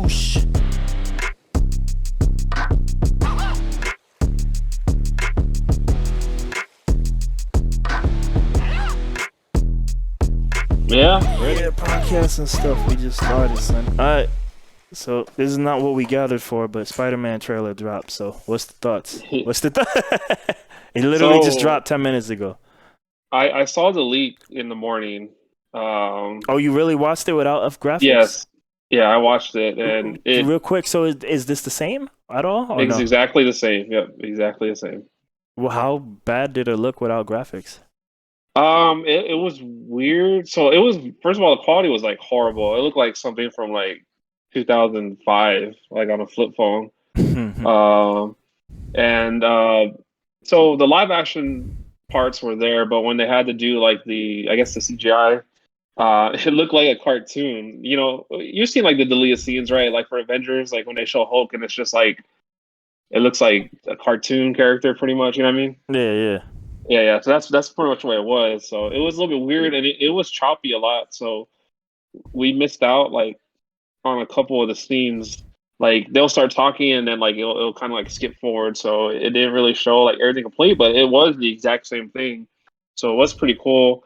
boosh. Yeah, Yeah, podcasts and stuff. We just started, son. All right. So this is not what we gathered for, but Spider-Man trailer dropped. So what's the thoughts? What's the It literally just So dropped 10 minutes ago. I saw the leak in the morning. Oh, you really watched it without of graphics? Yes, yeah, I watched it and it Real quick. So is this the same at all or is no? exactly the same. Yep, exactly the same. Well, how bad did it look without graphics? It was weird. So it was first of all the quality was like horrible. It looked like something from like 2005, like on a flip phone. Um, and so the live action parts were there, but when they had to do like I guess the CGI, it looked like a cartoon. You know, you've seen like the deleted scenes, right? Like for Avengers, like when they show Hulk and it's just like it looks like a cartoon character, pretty much. You know what I mean? Yeah, yeah. Yeah. So that's pretty much what it was. So it was a little bit weird, and it was choppy a lot. So we missed out like on a couple of the scenes. Like they'll start talking, and then like it'll kind of like skip forward. So it didn't really show like everything complete, but it was the exact same thing. So it was pretty cool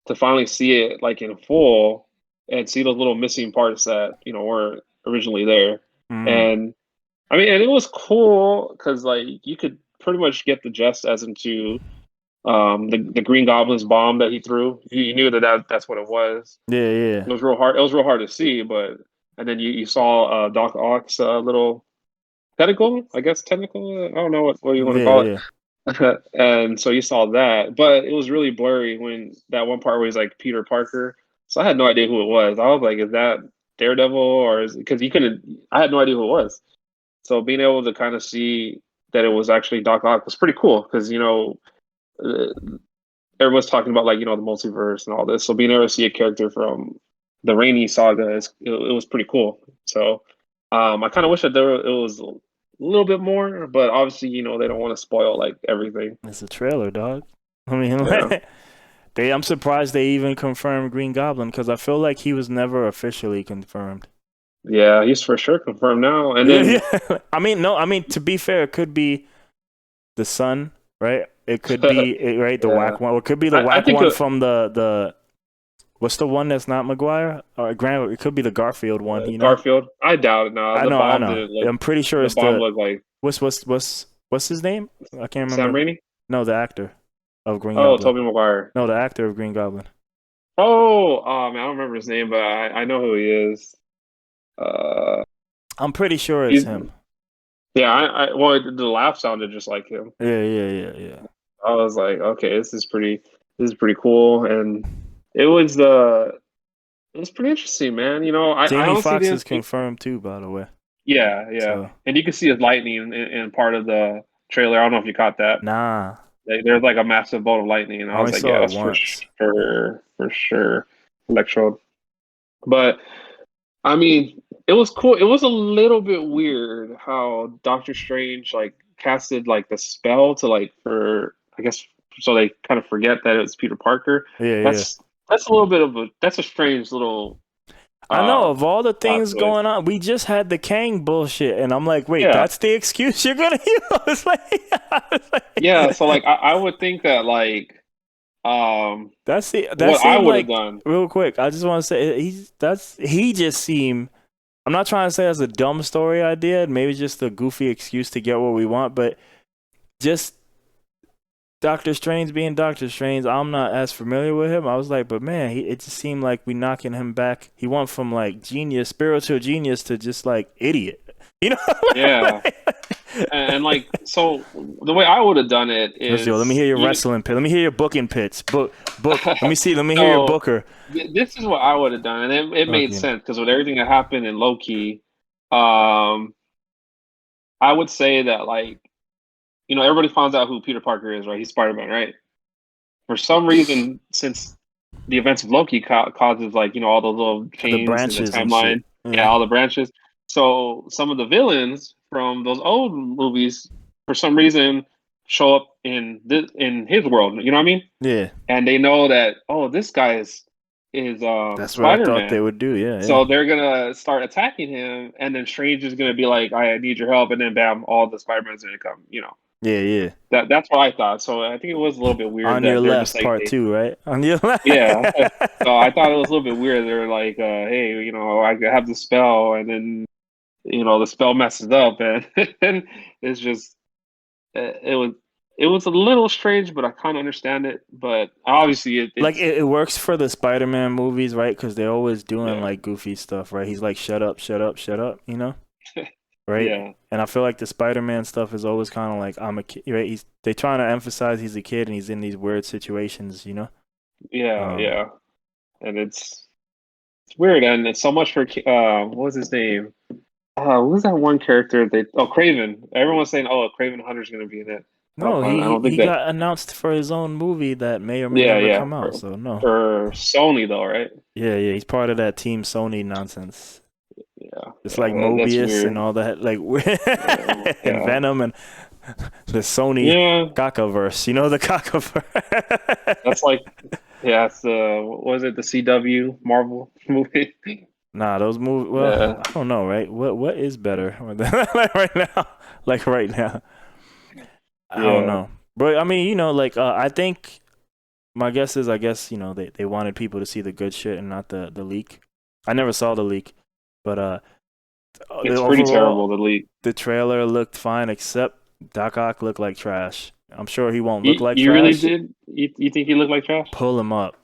to finally see it like in full and see those little missing parts that weren't originally there. Mm. And I mean, and it was cool because like you could pretty much get the gist as into the Green Goblin's bomb that he threw. You knew that's what it was. Yeah, yeah. It was real hard. It was real hard to see, but and then you saw Doc Ock's little tentacle, I guess technical. I don't know what you want to Yeah, call yeah. it. And so you saw that, but it was really blurry when that one part where he's like Peter Parker. So I had no idea who it was. I was like, is that Daredevil or is because you couldn't? I had no idea who it was. So being able to kind of see that it was actually Doc Ock was pretty cool because uh, everyone's talking about like the multiverse and all this. So being able to see a character from the Raimi saga it was pretty cool. So I kind of wish that it was a little bit more, but obviously they don't want to spoil like everything. It's a trailer, dog. I mean, Yeah, I'm surprised they even confirmed Green Goblin because I feel like he was never officially confirmed. yeah, he's for sure confirmed now. And Yeah, then yeah. I mean, no. I mean, to be fair, it could be the son, right? It could be right the yeah, whack one. Or it could be the I whack think one from the what's the one that's not Maguire? Or It could be the Garfield one. Garfield. I doubt it. No, I the know, I bomb know. didn't look. I'm pretty sure The it's bomb the looked like what's his name? I can't Sam remember. Raimi. No, the actor of Green Oh, Goblin. Tobey Maguire. No, the actor of Green Goblin. Oh, man, I don't remember his name, but I know who he is. Uh, I'm pretty sure it's he's him. yeah. Well, the laugh sounded just like him. Yeah, yeah, yeah, yeah. I was like, okay, this is pretty cool, and it was it was pretty interesting, man. I Jamie honestly Foxx didn't is think. confirmed too, by the way. Yeah, yeah, So and you can see his lightning in part of the trailer. I don't know if you caught that. nah, There's like a massive bolt of lightning, and I I was only like, yeah, saw it that's once. for sure, Electrode. But I mean, it was cool. It was a little bit weird how Doctor Strange like casted like the spell to like for I guess so they kind of forget that it's Peter Parker. Yeah, yeah. That's a little bit of that's a strange little I know um of all the plot things twist. going on, we just had the Kang bullshit, and I'm like, wait, Yeah. that's the excuse you're gonna use? Yeah, so like I would think that like That what I seemed would have like done. real quick. I just want to say he just seemed. I'm not trying to say that's a dumb story idea. Maybe just a goofy excuse to get what we want, but just Doctor Strange being Doctor Strange, I'm not as familiar with him. I was like, but man, it just seemed like we knocking him back. He went from like genius, spiritual genius, to just like idiot. You know? Yeah. And like so the way I would have done it Let's go. Let me is hear your you wrestling pit. Let me hear your booking pits. Book. Let me see. Let me hear your so booker. this is what I would have done, and it made Okay. sense because with everything that happened in Loki, um, I would say that like everybody finds out who Peter Parker is, right? He's Spider-Man, right? For some reason, since the events of Loki causes like all those little The chains in the branches and shit. timeline, yeah, Yeah. all the branches. So some of the villains from those old movies, for some reason, show up in his world. You know what I mean? Yeah. And they know that this guy is is That's what I thought they Spider-Man. would do. Yeah, yeah, So they're gonna start attacking him, and then Strange is gonna be like, "I need your help," and then bam, all the Spider-Man's gonna come. yeah, yeah. That's what I thought. So I think it was a little bit weird On your that they're just left, like, part hey, two, right? On your left. yeah. So I thought it was a little bit weird. They're like, "Hey, I have the spell," and then the spell messes up, and, and it's just it was a little strange, but I kind of understand it. But obviously, Like it's it works for the Spider-Man movies, right? Because they're always doing yeah, like goofy stuff, right? He's like, "Shut up, shut up, shut up," right? yeah, And I feel like the Spider-Man stuff is always kind of like, "I'm a kid," right? They trying to emphasize he's a kid and he's in these weird situations. yeah, Um, yeah, and it's weird, and it's so much for what was his name? What was that one character? Craven. Everyone's saying, "Oh, Craven Hunter's going to be in it." no, I he don't think he that. got announced for his own movie that may or may Yeah, never yeah, come out. So no, for Sony though, right? yeah, yeah, he's part of that Team Sony nonsense. Yeah, It's yeah, like that's Mobius and weird. all that, like Yeah, and yeah, Venom and the Sony yeah. Cockaverse. You know the That's Cockaverse. like, yeah. It's what was it? The CW Marvel movie. Nah, those movies. Well, Yeah, I don't know, right? What is better like right now? Like right now, I don't yeah. know. But I mean, like I think my guess is, I guess they wanted people to see the good shit and not the leak. I never saw the leak, but the It's pretty terrible. overall The leak. the trailer looked fine, except Doc Ock looked like trash. I'm sure he won't look like You really trash. did? You think he looked like trash? Pull him up.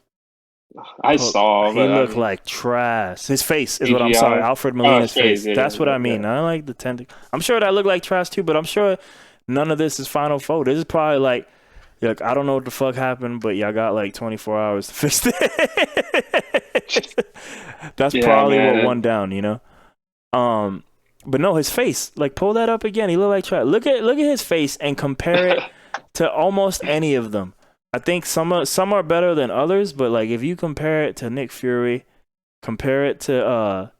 I saw, He but I looked mean, like trash. His face is what I'm sorry. CGI. Alfred Oh, Molina's it's phase. face. Yeah, That's what yeah, I yeah. mean. I like the tentacle. I'm sure that looked like trash too, but I'm sure none of this is final four. This is probably like, I don't know what the fuck happened, but y'all got like 24 hours to fix it. That's Yeah, probably man. what won down. But no, his face. Like, pull that up again. He looked like trash. Look at his face and compare it to almost any of them. I think some are better than others, but like if you compare it to Nick Fury, compare it to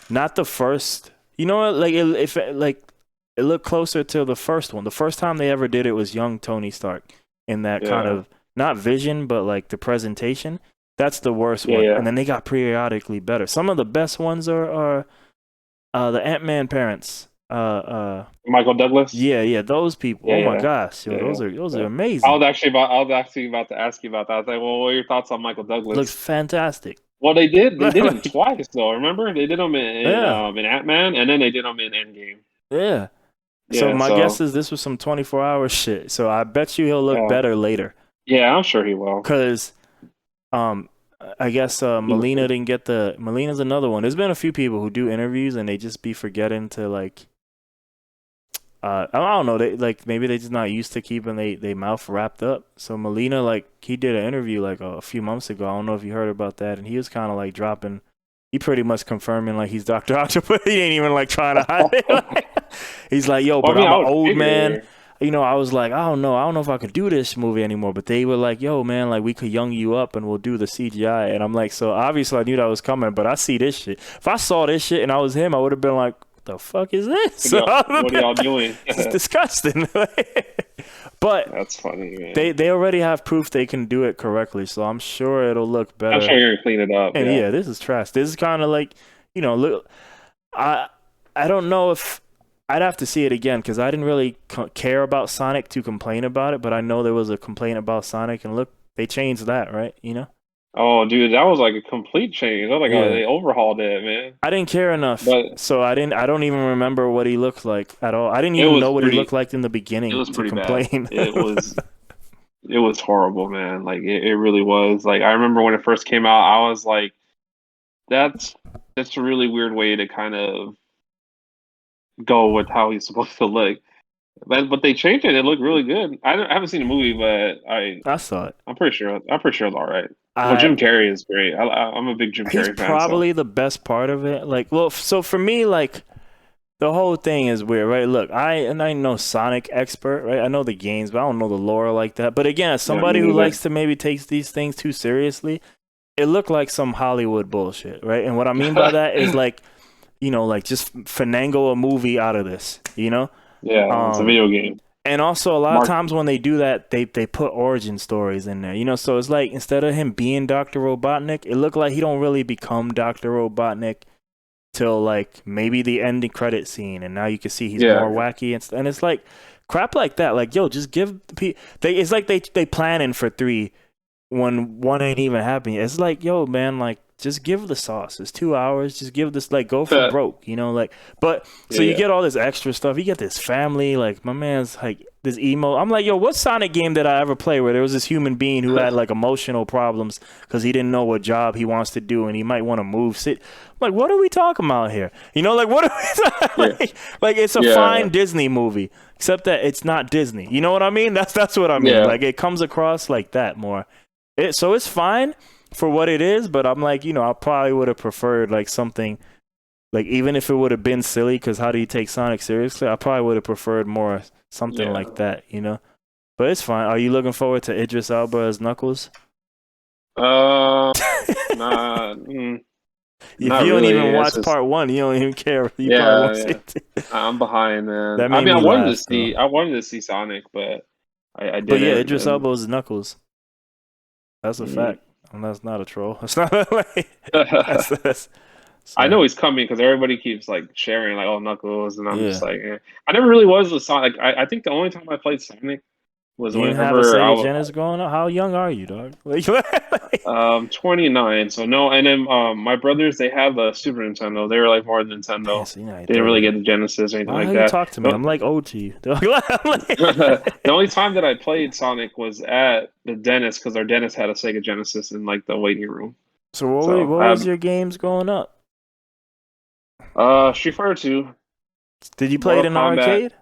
not the first. You know what? Like if it looked closer to the first one. The first time they ever did it was young Tony Stark in that kind Yeah, of not vision, but like the presentation. That's the worst yeah, one. yeah. And then they got periodically better. Some of the best ones are the Ant-Man parents. Michael Douglas. Yeah, yeah, those people. Yeah, Oh my yeah, gosh, yo, yeah, those yeah. are Yeah. amazing. I was actually about to ask you about that. I was like, well, what are your thoughts on Michael Looks Douglas? fantastic. Well, they did him Like, twice though. Remember, they did him yeah, in Ant-Man, and then they did him in Endgame. yeah. So Yeah, my guess so is this was some 24-hour shit. So I bet you he'll look yeah, better later. yeah, I'm sure he will. Cause um I guess Melina didn't get the Melina's another one. There's been a few people who do interviews and they just be forgetting to like I don't know, they like maybe they just not used to keeping they mouth wrapped up. So Melina, like, he did an interview like a few months ago. I don't know if you heard about that, and he was kind of like dropping, he pretty much confirming like he's Dr. Octopus. He ain't even like trying to hide it. He's like, yo, Well, I but mean, I'm I an would old man. figure. I was like, I don't know if I could do this movie anymore. But they were like, yo, man, like we could young you up and we'll do the CGI. And I'm like, so obviously I knew that was coming, but I see this shit. If I saw this shit and I was him, I would have been like, the fuck is this? What are y'all doing? This is disgusting. But That's funny, man. they already have proof they can do it correctly, so I'm sure it'll look I'm better. sure you're gonna clean it up. And Yeah. yeah, this is trash. This is kind of like, look, I don't know if I'd have to see it again because I didn't really care about Sonic to complain about it, but I know there was a complaint about Sonic, and look, they changed that, right? Oh, dude, that was like a complete change. I was like, oh, Yeah. they overhauled it, man. I didn't care enough, But so I don't even remember what he looked like at all. I didn't it even was know what he pretty. looked like in the It beginning was to pretty bad. complain. It was. It was horrible, man. Like it really was. Like I remember when it first came out, I was like, that's a really weird way to kind of go with how he's supposed to look. But they changed it. It looked really good. I haven't seen the movie, but I saw it. I'm pretty sure it's all right. Well, I Jim Carrey is great. I'm a big Jim He's Carrey fan. So probably the best part of it. Like, well, so for me, like, the whole thing is weird, right? Look, I know Sonic expert, right? I know the games, but I don't know the lore like that. But again, as yeah, somebody me who neither. likes to maybe take these things too seriously, it looked like some Hollywood bullshit, right? And what I mean by that is like, like just finagle a movie out of this, Yeah, it's a Um, video game. And also, a lot of Mark. times when they do that, they put origin stories in there. You know, so it's like instead of him being Dr. Robotnik, it looked like he don't really become Dr. Robotnik till like maybe the ending credit scene, and now you can see he's more wacky and it's like crap like that. Like, yo, just give it's like they planning for 3 when 1 ain't even happening. It's like, yo, man, like just give the sauce. It's 2 hours. Just give this, like, go for broke, you know, like. But so you get all this extra stuff. You get this family, like my man's like this emo. I'm like, yo, what Sonic game did I ever play where there was this human being who had like emotional problems because he didn't know what job he wants to do and he might want to move? I'm like, what are we talking about here? You know, like what are we like it's a fine Disney movie, except that it's not Disney. You know what I mean? That's what I mean. Like it comes across like that more. So it's fine for what it is, but I'm like, you know, I probably would have preferred like something, like even if it would have been silly, because how do you take Sonic seriously? I probably would have preferred more something like that, you know. But it's fine. Are you looking forward to Idris Elba as Knuckles? Nah. If you don't even watch part 1, you don't even care. You probably won't see it. I'm behind, man. That made me laugh, I wanted to see Sonic, but I didn't. But yeah, Idris Elba is Knuckles. That's a fact. And that's not a troll. It's not like that's I know he's coming because everybody keeps like sharing like, oh, Knuckles, and I'm just like, I never really was a Sonic. I think the only time I played Sonic was you whenever have a Sega Genesis growing up. How young are you, dog? 29. So no, and then my brothers, they have a Super Nintendo. They were like more than Nintendo. So they didn't really get the Genesis or anything like that. You talk to me? I'm like old to you. The only time that I played Sonic was at the dentist because our dentist had a Sega Genesis in like the waiting room. So what was your games growing up? Street Fighter 2. Did you play it in the arcade?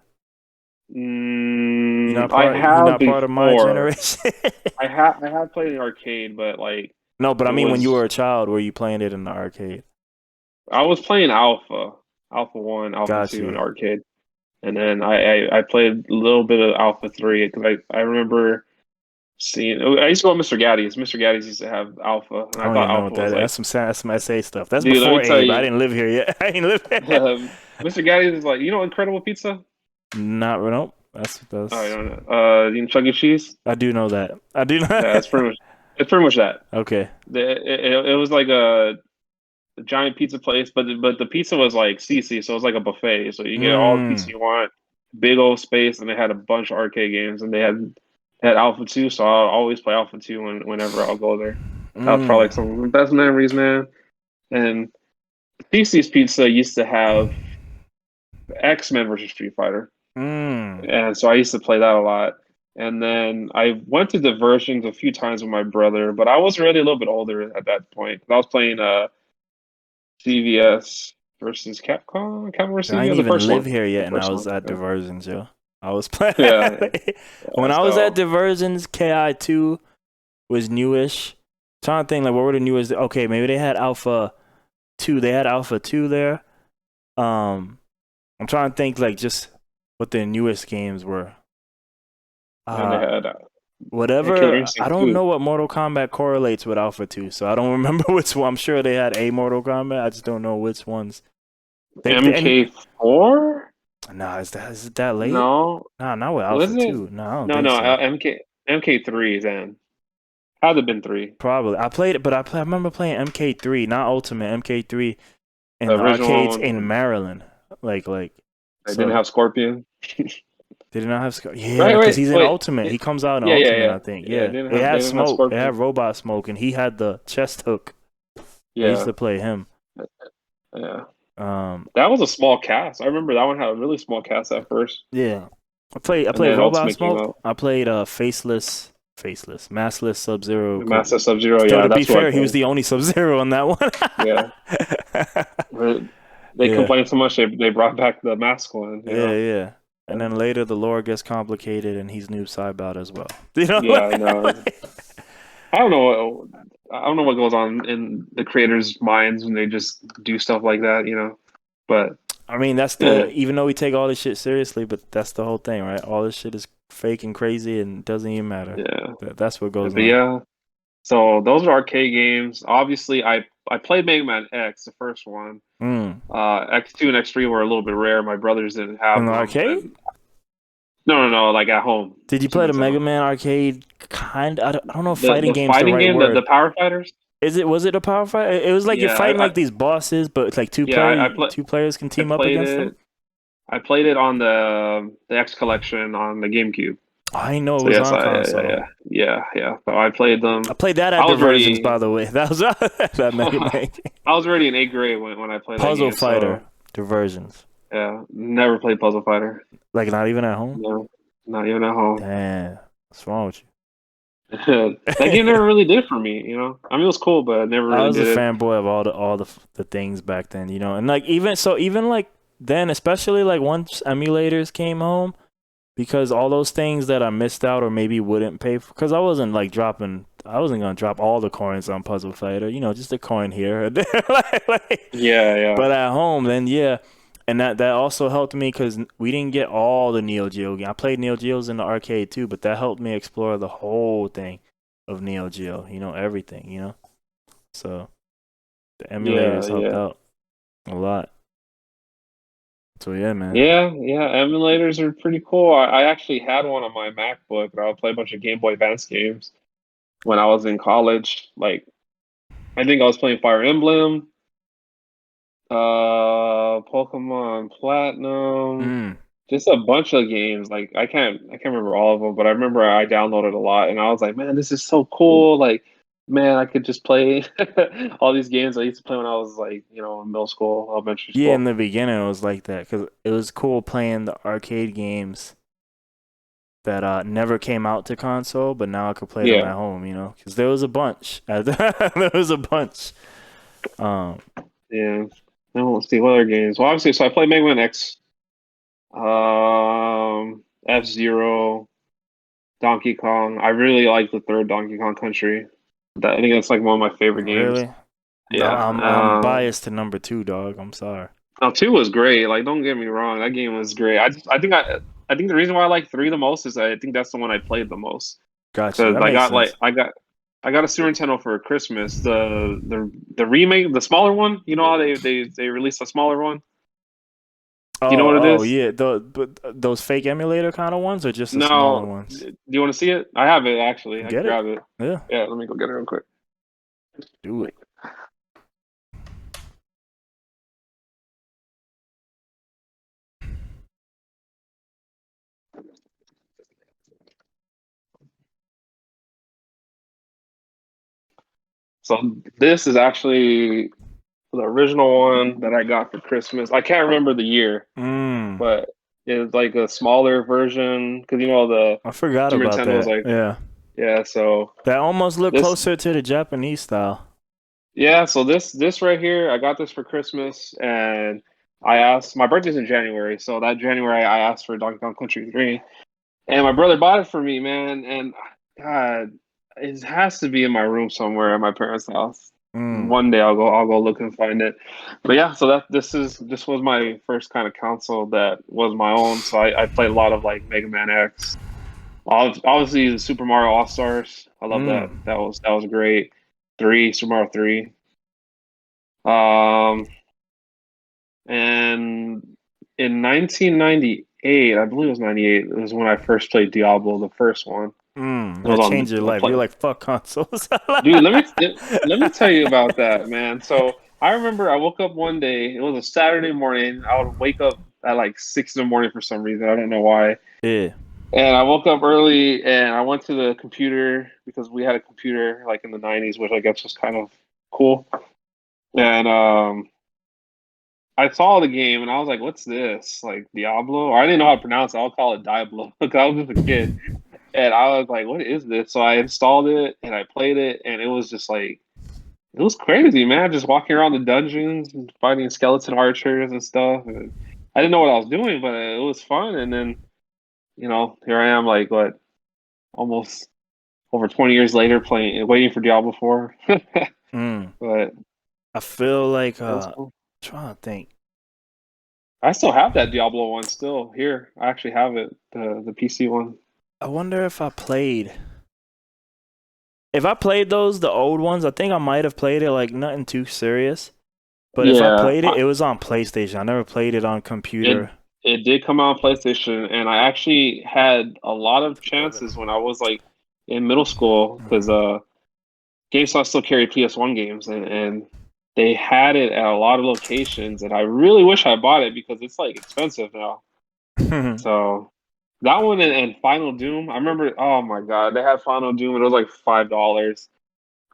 You're not part of my generation. I have played in the arcade, but like no, but I mean when you were a child, were you playing it in the arcade? I was playing Alpha 1, Alpha 2 in the arcade, and then I played a little bit of Alpha 3 because I remember seeing. I used to go to Mr. Gaddy's. Mr. Gaddy's used to have Alpha, and I thought Alpha was like, that's some SA stuff. That's before Abe. I didn't live here yet. I didn't live here. Mr. Gaddy's is like, Incredible Pizza. Not nope. That's. Oh, I don't know. You know Chuck E. Cheese? I do know that. I do know. Yeah, it's pretty much that. Okay. It was like a giant pizza place, but the pizza was like CC, so it was like a buffet. So you get all the pizza you want, big old space, and they had a bunch of arcade games, and they had Alpha 2, so I'll always play Alpha 2 whenever I'll go there. That was probably like some of the best memories, man. And CC's Pizza used to have X-Men versus Street Fighter. And so I used to play that a lot. And then I went to Diversions a few times with my brother, but I was really a little bit older at that point. I was playing CVS versus Capcom. Capcom I didn't even live here yet, and I was at Diversions, yo. I was playing. When I was at Diversions, KI2 was newish. I'm trying to think, like, what were the newest? Okay, maybe they had Alpha 2. They had Alpha 2 there. I'm trying to think, like, just what the newest games were. And they had whatever. I don't know what Mortal Kombat correlates with Alpha 2, so I don't remember which one. I'm sure they had a Mortal Kombat. I just don't know which ones. MK4? Nah, is it that late? No. Nah, not with Alpha 2. No, I don't think so. MK3 then. Had to been 3. Probably. I played it, but I remember playing MK3, not Ultimate, MK3 in the arcades in Maryland. Like they didn't have Scorpion. Did it not have Scorpion? Yeah, because he's in Ultimate. He comes out in Ultimate, I think. Yeah. They had Smoke. They had Robot Smoke, and he had the chest hook. Yeah. I used to play him. Yeah. That was a small cast. I remember that one had a really small cast at first. Yeah. I played Robot Smoke. I played Maskless Sub-Zero. Master Sub-Zero, yeah. To be fair, he was the only Sub-Zero on that one. Yeah. They complained so much they brought back the mask one. Yeah. And then later the lore gets complicated and he's Noob Saibot as well. You know? Yeah, I know. I don't know what goes on in the creators' minds when they just do stuff like that, But I mean, that's even though we take all this shit seriously, but that's the whole thing, right? All this shit is fake and crazy and doesn't even matter. Yeah. That's what goes on. Yeah. So those are arcade games. Obviously, I played Mega Man X, the first one. X2 and X3 were a little bit rare. My brothers didn't have in the them. arcade. No, like at home. Did you play Super the Mega Nintendo. Man arcade? I don't know if fighting The game's the fighting right game, the word. Power Fighters. Was it a power fight? It was like you're Yeah, fighting like these bosses, but it's like yeah, two players can I team up played against them. it. I played it on the X collection on the GameCube. I didn't know it So was yes, on console. yeah. So I played I them. played that I at was Divergence, already by the way. That was that Mega Man game. I was already in eighth grade when I played that Puzzle game. Fighter So Divergence. yeah, never played Puzzle Fighter. Like not even at home. No, not even at home. Damn, what's wrong with That game you? never really did for me. You know, I mean, it was cool, but I never I really was a did it. fanboy of all the things back then, and like even like then, especially like once emulators came home, because all those things that I missed out or maybe wouldn't pay for, because I wasn't gonna drop all the coins on Puzzle Fighter, just a coin here or there, Yeah. but at home, then yeah, and that also helped me because we didn't get all the Neo Geo games. I played Neo Geos in the arcade too, but that helped me explore the whole thing of Neo Geo, everything. So the emulators helped Yeah. out a lot. So yeah, man. Yeah. Emulators are pretty cool. I actually had one on my MacBook, and I would play a bunch of Game Boy Advance games when I was in college. Like, I think I was playing Fire Emblem, Pokemon Platinum, Mm. just a bunch of games. Like, I can't remember all of them, but I remember I downloaded a lot, and I was like, man, this is so cool. Like, man, I could just play all these games I used to play when I was like, in middle school, elementary Yeah, in school. the beginning it was like that because it was cool playing the arcade games that never came out to console, but now I could play them Yeah. at home. Because there was a bunch. There was a bunch. Um, Yeah. Now let's see what other games. Well, obviously, so I played Mega Man X, F-Zero, Donkey Kong. I really like the third Donkey Kong Country. I think that's like one of my favorite games. really, Yeah. I'm biased to number two, dog. I'm sorry. Now two was great. Like, don't get me wrong, that game was great. I think the reason why I like three the most is I think that's the one I played the most. Got you. Because That makes sense. I got a Super Nintendo for Christmas. The remake, the smaller one. You know how they released a smaller one. Do you know what it Oh is? yeah. But those fake emulator kind of ones, or just the smaller No. ones? Do you want to see it? I have it actually. I can Get it? grab it. Yeah. Yeah, let me go get it real quick. Do it. So this is actually the original one that I got for Christmas. I can't remember the year, Mm. but it's like a smaller version because the I forgot Super about Nintendo was that. like, Yeah. yeah. So That almost looked this, closer to the Japanese style. yeah. So this right here, I got this for Christmas, and I asked. My birthday's in January, so that January I asked for Donkey Kong Country 3, and my brother bought it for me, man. And God, it has to be in my room somewhere at my parents' house. Mm. One day I'll go look and find it. But yeah, so this was my first kind of console that was my own. So I played a lot of like Mega Man X. Obviously the Super Mario All Stars. I love that. Mm. That was great. Super Mario 3. Um and in 1998, I believe it was 98, it was when I first played Diablo, the first one. It was That changed your on life. play. You're like, fuck consoles. Dude, let me tell you about that, man. So I remember I woke up one day. It was a Saturday morning. I would wake up at like 6 in the morning for some reason. I don't know why. Yeah. And I woke up early and I went to the computer because we had a computer like in the 90s, which I guess was kind of cool. And I saw the game and I was like, "What's this? Like Diablo?" Or I didn't know how to pronounce it. I'll call it Diablo because I was just a kid. And I was like, "What is this?" So I installed it and I played it, and it was just like it was crazy, man. Just walking around the dungeons and fighting skeleton archers and stuff. And I didn't know what I was doing, but it was fun. And then, here I am, like what, almost over 20 years later, playing, waiting for Diablo 4. Mm. But I feel like it was cool. trying to think. I still have that Diablo one still here. I actually have it, the PC one. I wonder if I played those, the old ones, I think I might have played it like nothing too serious. But if I Yeah, played it, it was on PlayStation. I never played it on it computer. It did come out on PlayStation, and I actually had a lot of chances when I was like in middle school because GameStop still carried PS1 games, and they had it at a lot of locations, and I really wish I bought it because it's like expensive now. So that one and Final Doom, I remember. Oh my God, they had Final Doom, and it was like $5,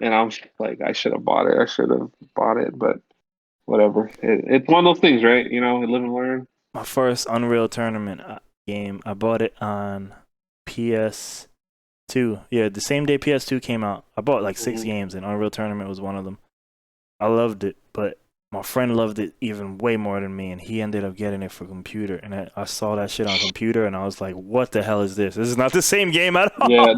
and I'm like, I should have bought it. I should have bought it, but whatever. It's one of those things, right? You know, live and learn. My first Unreal Tournament game, I bought it on PS2. Yeah, the same day PS2 came out. I bought like 6 games, and Unreal Tournament was one of them. I loved it, but my friend loved it even way more than me, and he ended up getting it for computer. And I saw that shit on computer, and I was like, "What the hell is this? This is not the same game at all." Yeah,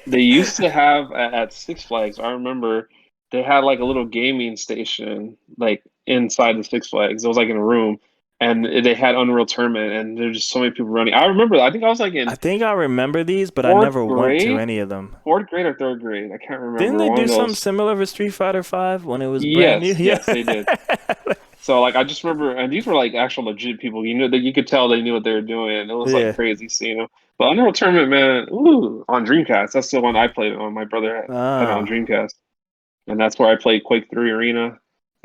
they used to have at Six Flags. I remember they had like a little gaming station like inside the Six Flags. It was like in a room, and they had Unreal Tournament, and there's just so many people running. I remember. I think I was like in I think I remember these, but I fourth never went to grade, any of them. fourth grade or third grade. I can't remember. Didn't they One do of something those. similar for Street Fighter V when it was brand new? Yes, they did. So like I just remember, and these were like actual legit people. You know that you could tell they knew what they were doing. And it was like Yeah. crazy seeing them. But Unreal Tournament, man, ooh, on Dreamcast. That's the one I played it on. My brother had it on Dreamcast, and that's where I played Quake 3 Arena.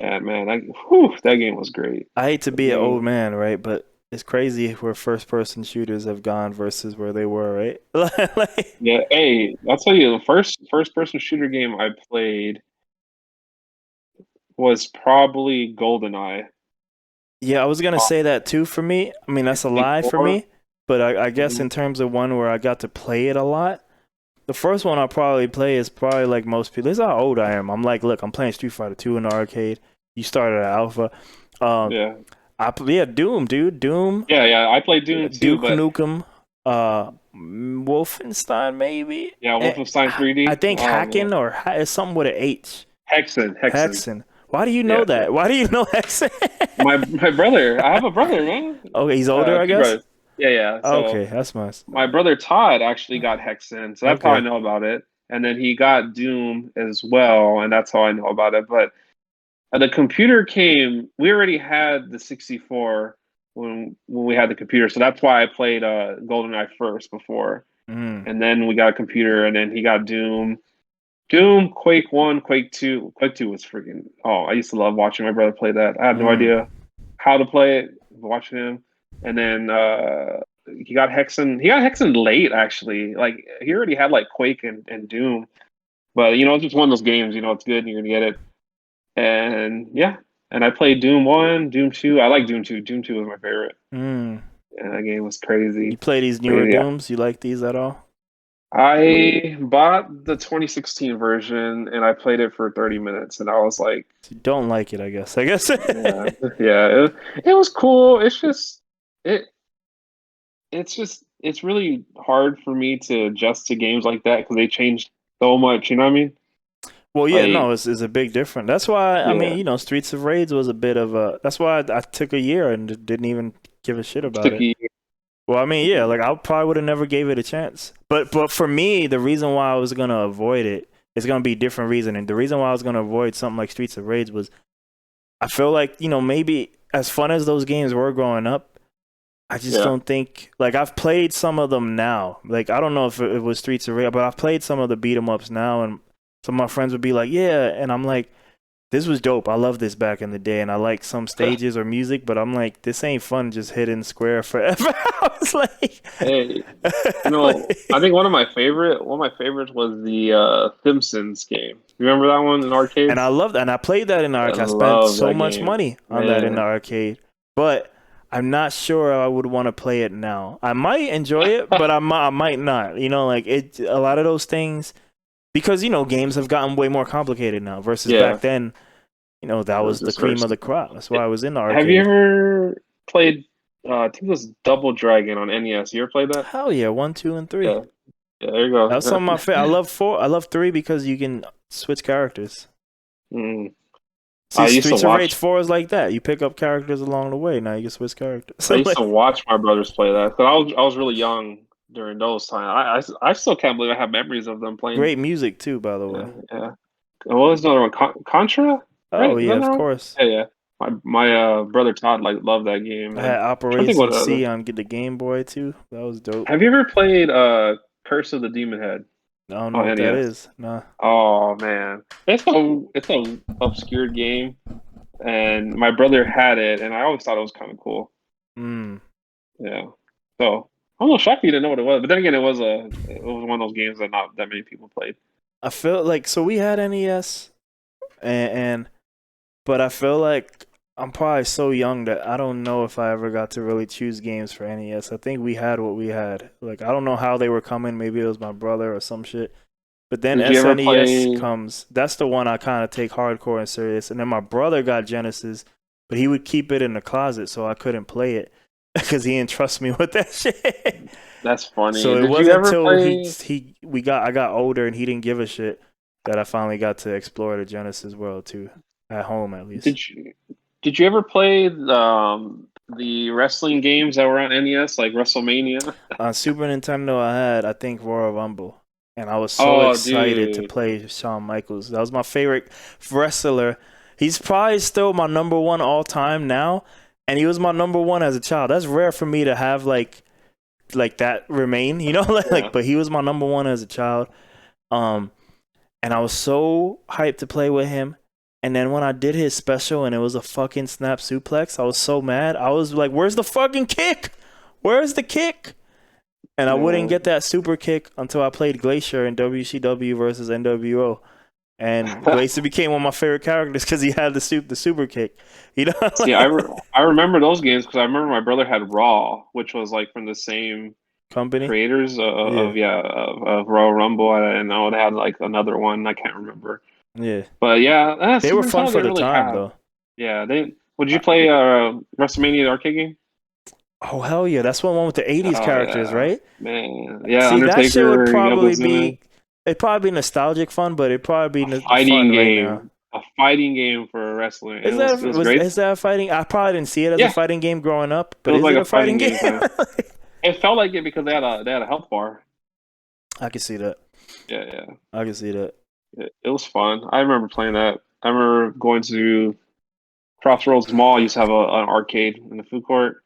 And man, that game was great. I hate to be an old man, right? But it's crazy where first-person shooters have gone versus where they were, right? Like, Yeah, hey, I'll tell you, the first-person shooter game I played was probably GoldenEye. yeah, I was gonna say that too for me. I mean, that's a lie for me, but I guess in terms of one where I got to play it a lot, the first one I'll probably play is probably like most people. This is how old I am. I'm like, look, I'm playing Street Fighter 2 in the arcade. You started at Alpha. Yeah. Doom, dude. Doom. Yeah, I played Doom too, Duke but Nukem. Wolfenstein, maybe? yeah, Wolfenstein 3D. I think Oh, Hacken man. or it's something with an H. Hexen. Why do you know that? Yeah. Why do you know Hexen? My brother. I have a brother, man. Okay, he's older, I Two guess. brothers. Yeah. So Okay, that's nice. my brother Todd actually got Hexen, so that's how I Okay. know about it. And then he got Doom as well, and that's how I know about it. But the computer came. We already had the 64 when we had the computer, so that's why I played GoldenEye first before, and then we got a computer, and then he got Doom. Doom, Quake 1, Quake 2. Quake 2 was freaking. Oh, I used to love watching my brother play that. I had no idea how to play it, watching him. And then he got Hexen. He got Hexen late, actually. Like, he already had, like, Quake and Doom. But, you know, it's just one of those games, you know, it's good and you're going to get it. And, yeah. And I played Doom 1, Doom 2. I like Doom 2. Doom 2 was my favorite. And that game was crazy. You play these newer Dooms? You like these at all? I bought the 2016 version and I played it for 30 minutes and I was like, You don't like it, I guess. yeah, it was cool. It's really hard for me to adjust to games like that because they changed so much. You know what I mean? Well, yeah, no, it's a big difference. That's why I mean, Yeah. you know, Streets of Rage was a bit of a. That's why I took a year and didn't even give a shit about it. Well, I mean, yeah, like I probably would have never gave it a chance. But for me, the reason why I was gonna avoid it is gonna be a different reason. And the reason why I was gonna avoid something like Streets of Rage was I feel like, you know, maybe as fun as those games were growing up, I just don't think like I've played some of them now. Like I don't know if it was Streets of Rage, but I've played some of the beat 'em ups now, and some of my friends would be like, "Yeah," and I'm like, "This was dope. I love this back in the day, and I like some stages or music, but I'm like, this ain't fun. Just hitting square forever." I was like, Hey, you know, I think one of my favorites was the Simpsons game. You remember that one in arcade? and I love that, and I played that in the arcade. I spent so much money on that in the arcade, but I'm not sure I would want to play it now. I might enjoy it, but I might not. You know, like a lot of those things. Because, you know, games have gotten way more complicated now versus back then, you know, that was the cream of the crop. That's why I was in the arcade. Have you ever played, I think it was Double Dragon on NES. You ever played that? Hell yeah, 1, 2, and 3. Yeah, there you go. That's some of my favorite. I love 4. I love 3 because you can switch characters. See, Streets of Rage 4 is like that. You pick up characters along the way. Now you can switch characters. I used to watch my brothers play that. But I was really young during those times. I still can't believe I have memories of them playing. Great music too, by the way. Yeah. What was another one? Contra? Oh, right? Yeah, of course. Yeah. My brother Todd loved that game, I and had I'm trying to think Operation what C on the Game Boy too. That was dope. have you ever played Curse of the Demon Head I don't know on what that NES? is. Nah. Oh man, it's a obscure game, and my brother had it, and I always thought it was kind of cool. Mm. Yeah, so I'm a little shocked you didn't know what it was, but then again, it was one of those games that not that many people played. I feel like so we had NES and but I feel like I'm probably so young that I don't know if I ever got to really choose games for NES. I think we had what we had. Like I don't know how they were coming. Maybe it was my brother or some shit. But then Did you ever SNES play? comes. That's the one I kind of take hardcore and serious. And then my brother got Genesis, but he would keep it in the closet so I couldn't play it because he didn't trust me with that shit. That's funny. So it Did you wasn't ever until play? I got older and he didn't give a shit that I finally got to explore the Genesis world too, at home at least. Did you ever play the wrestling games that were on NES, like WrestleMania? On Super Nintendo, I had I think Royal Rumble, and I was so Oh, excited to dude. play Shawn Michaels. That was my favorite wrestler. He's probably still my number one all time now, and he was my number one as a child. That's rare for me to have like that remain, you know, Yeah. but he was my number one as a child. Um, and I was so hyped to play with him. And then when I did his special and it was a fucking snap suplex, I was so mad. I was like, "Where's the fucking kick? Where's the kick?" And I wouldn't Yeah. get that super kick until I played Glacier in WCW versus NWO. And Glacier became one of my favorite characters because he had the super kick. You know, See, I remember those games because I remember my brother had Raw, which was like from the same company. creators Yeah, of Royal Rumble, and I would have like another one I can't remember. yeah. But yeah, They were Super fun Nintendo for didn't the really time have. though. Yeah, they. Would you Uh, play WrestleMania the arcade game? oh hell yeah, that's one with the '80s Oh characters, yeah, right? man. Yeah, See, that shit would Undertaker, probably Yokozuna. be. It'd probably be nostalgic fun, but it'd probably A be fighting fun right now. game. A fighting game for wrestling. Is It that was great. is that a fighting? I probably didn't see it as a Yeah, fighting game growing up, it but was is like it a a fighting fighting game? game kind of. It felt like it because they had a health bar. I can see that. Yeah, yeah. I can see that. It was fun. I remember playing that. I remember going to Crossroads Mall. Used to have an arcade in the food court.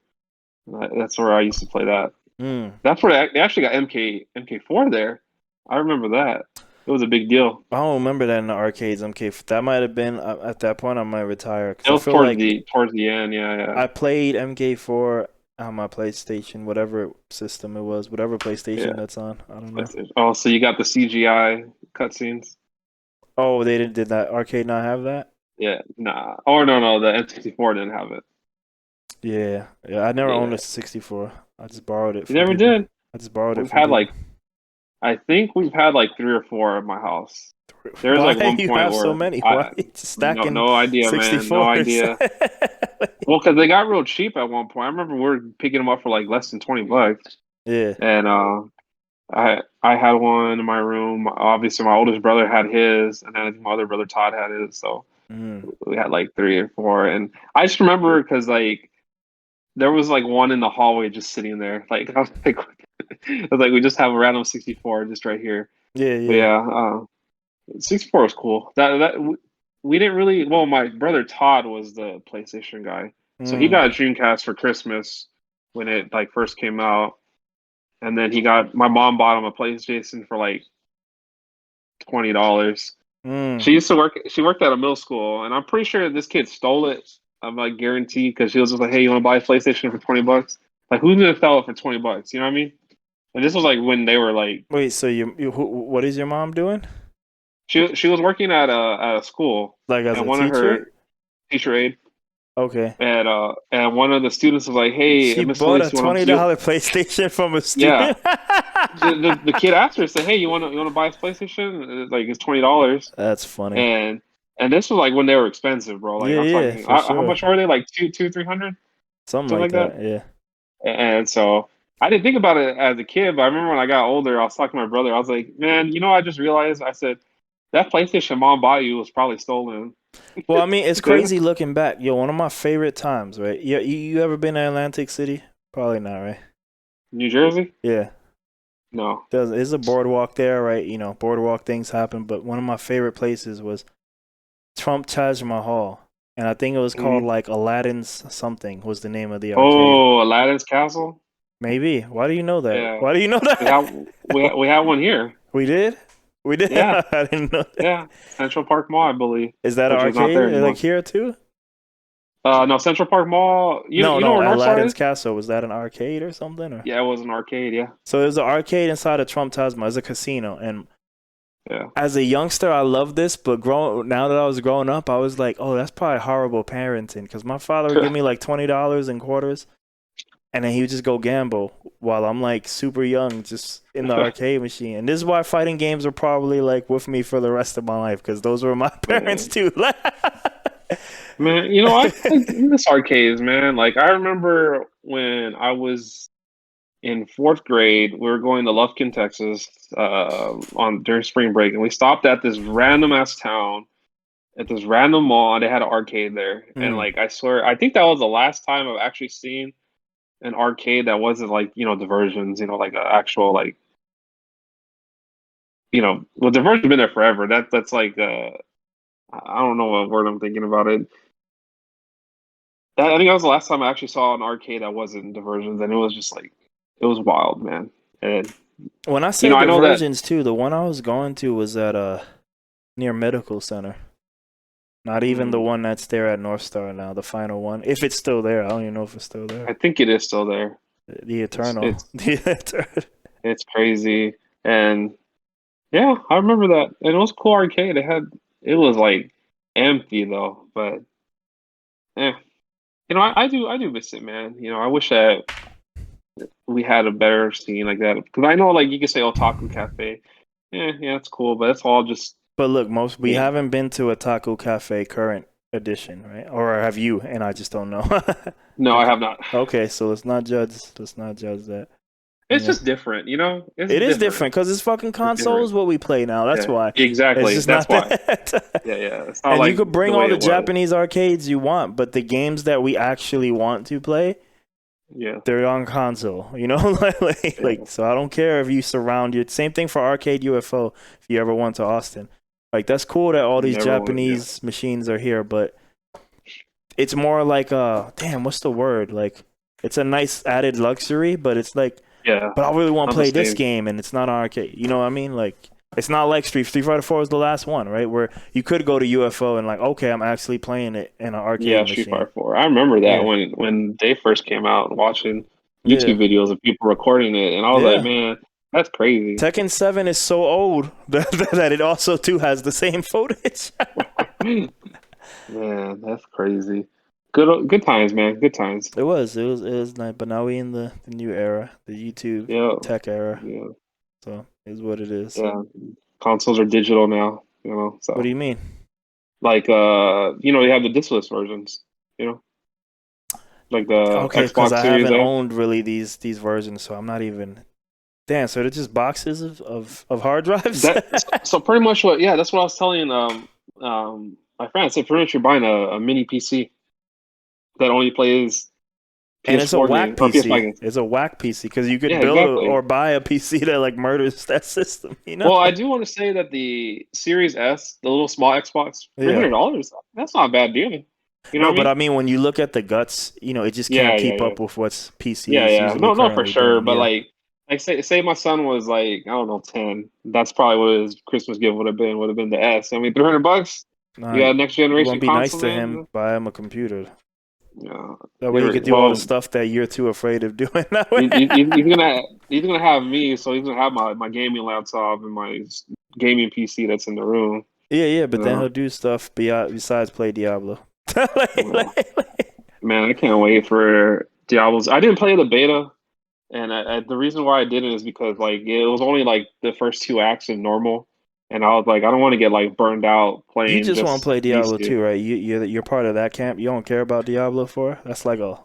That's where I used to play that. Mm. That's where they actually got MK4 there. I remember that. It was a big deal. I don't remember that in the arcades. MK. That might have been at that point. I might retire because It I was feel like towards the end. Yeah, yeah. I played MK4 on my PlayStation, whatever system it was, whatever Yeah. PlayStation that's on. I don't know. Oh, so you got the CGI cutscenes? Oh, they didn't. Did that arcade not have that? Yeah, nah. Oh no, the N64 didn't have it. Yeah, yeah. I never owned Yeah, a 64. I just borrowed it you from never people. did. I just borrowed it We've from had people. like, I think we've had like three or four at my house. There was Why like one you point have so where many? Why I you just no stacking no idea, man, no 64s? idea. Well, because they got real cheap at one point. I remember we were picking them up for like less than $20, Yeah. and I had one in my room. Obviously, my oldest brother had his, and then I think my other brother Todd had his. So Mm. we had like three or four, and I just remember because like there was like one in the hallway just sitting there. Like I was like, I was like, we just have a random 64 just right here. Yeah, But yeah. yeah, 64 was cool. That we didn't really. Well, my brother Todd was the PlayStation guy, so he Mm. got a Dreamcast for Christmas when it like first came out, and then he got my mom bought him a PlayStation for like $20. Mm. She used to work. She worked at a middle school, and I'm pretty sure this kid stole it. I'm like guaranteed because she was just like, "Hey, you want to buy a PlayStation for $20?" Like, who's gonna sell it for $20? You know what I mean? And this was like when they were like, Wait, so what is your mom doing? she was working at a school, Like as and a one of teacher? her teacher aide, Okay. and one of the students was like, "Hey, She Miss bought a Elise, you?" $20 PlayStation from a Yeah, student. the kid asked her, said, "Hey, you want to buy a PlayStation? It's $20." That's funny. And this was like when they were expensive, bro. Like Yeah, I'm yeah, talking, for how sure. much were they? Like 300, Something something like like that. that. Yeah. And so I didn't think about it as a kid, but I remember when I got older, I was talking to my brother. I was like, man, I just realized. I said that PlayStation mom bought you was probably stolen. Well, I mean, it's New crazy looking back. Yo, one of my favorite times, right? You ever been to Atlantic City? Probably not, right? Jersey? Yeah. No. There's a boardwalk there, right? You know, boardwalk things happen, but one of my favorite places was Trump Taj Mahal. and I think it was called Mhm. like Aladdin's something was the name of the arcade. Oh, Aladdin's Castle. Maybe. Why do you know that? Yeah, Why do you know we have that? we have one here. We did. We did. Yeah, I didn't know that. yeah, Central Park Mall, I believe, Is that an which is not arcade there like anymore. here too? No, Central Park Mall. No, You know no. where North Star Aladdin's is? Castle was that an arcade or something? Or Yeah, it was an arcade. Yeah, so it was an arcade inside of Trump Taj Mahal. It was a casino, and yeah. as a youngster, I loved this. But now that I was growing up, I was like, oh, that's probably horrible parenting because my father would give me like $20 in quarters, and then he would just go gamble while I'm like super young, just in the arcade machine. And this is why fighting games are probably like with me for the rest of my life because those were my parents Man, too. man, I miss arcades, man. Like I remember when I was in fourth grade, we were going to Lufkin, Texas, on during spring break, and we stopped at this random ass town at this random mall, and they had an arcade there. And Mm. like I swear, I think that was the last time I've actually seen an arcade that wasn't like diversions, like an actual like well, diversion's been there forever. That's like I don't know what word I'm thinking about it. I think that was the last time I actually saw an arcade that wasn't diversions, and it was just like it was wild, man. And When I say I know that. diversions too, the one I was going to was at near Medical Center. Not even the mm, one that's there at North Star now, the final one. If it's still there, I don't even know if it's still there. I think it is still there. The It's Eternal. it's The Eternal. it's crazy, and yeah, I remember that. And it was a cool arcade. It was like empty though, but yeah, I do miss it, man. I wish that we had a better scene like that because I know like you could say Otaku Cafe, yeah, it's cool, but it's all just But look, we yeah. haven't been to a Taco Cafe current edition, right? Or have you? And I just don't know. No, I have not. Okay, so let's not judge. Let's not judge that. It's Yeah, just different, It's it is different. different because it's fucking It's different. consoles what we play now. That's Yeah, why. It's exactly. just That's not why. that. Yeah. It's not And you like could bring the all way the it was. Japanese arcades you want, but the games that we actually want to play, Yeah, they're on console. yeah. So I don't care if you surround your same thing for Arcade UFO if you ever went to Austin. Like that's cool that all these Never went. Yeah, Japanese machines are here, but it's more like damn, what's the word? Like it's a nice added luxury, but it's like yeah. but I really want to Not the play this same. game and it's not on arcade. You know what I mean? Like it's not like Street Fighter 4 is the last one, right? Where you could go to UFO and like, okay, I'm actually playing it in an Yeah, arcade Street machine. Fighter 4. I remember that Yeah. when they first came out, watching Yeah. YouTube videos of people recording it, and I was like, Yeah. man, that's crazy. Tekken 7 is so old that it also too has the same footage. Man, that's crazy. Good times, man. Good times. It was nice, but now we in the new era, the YouTube Yeah, tech era. yeah, So is what it is. yeah. Consoles are digital now, What do so you mean? like you have the discless versions, you know, like the Okay, because Xbox I Series haven't S. owned really these versions, so I'm not even. Damn, so they're just boxes of hard drives. That so pretty much that's what I was telling my friend. I said pretty much you're buying a mini PC that only plays And it's a PS4 whack games or PS5 PC. games. It's a whack PC because you could Yeah, build exactly. or buy a PC that like murders that system. You know? Well, I do want to say that the Series S, the little small Xbox, Yeah. $300. That's not a bad deal. You know No, what I but mean? I mean when you look at the guts, it just can't Yeah, yeah, keep yeah, up with what's PC yeah, is yeah. usually No, no, for currently sure. doing. But Yeah. like say my son was like I don't know 10. That's probably what his Christmas gift would have been. Would have been the S. I mean, $300. You Nah, got a next you want generation to be nice console, to him, man. buy him a computer. Yeah. That way he could do all the Well, stuff that you're too afraid of doing that way. he's gonna have me, so he's gonna have my gaming laptop and my gaming PC that's in the room. Yeah, but You then he'll know, do stuff besides play Diablo. Like- well, like- man, I can't wait for Diablo's. I didn't play the beta, and the reason why I didn't is because like it was only like the first two acts in normal, and I was like, I don't want to get like burned out You playing just want to just play these Diablo two. too, right? You're part of that camp. You don't care about Diablo 4? That's like a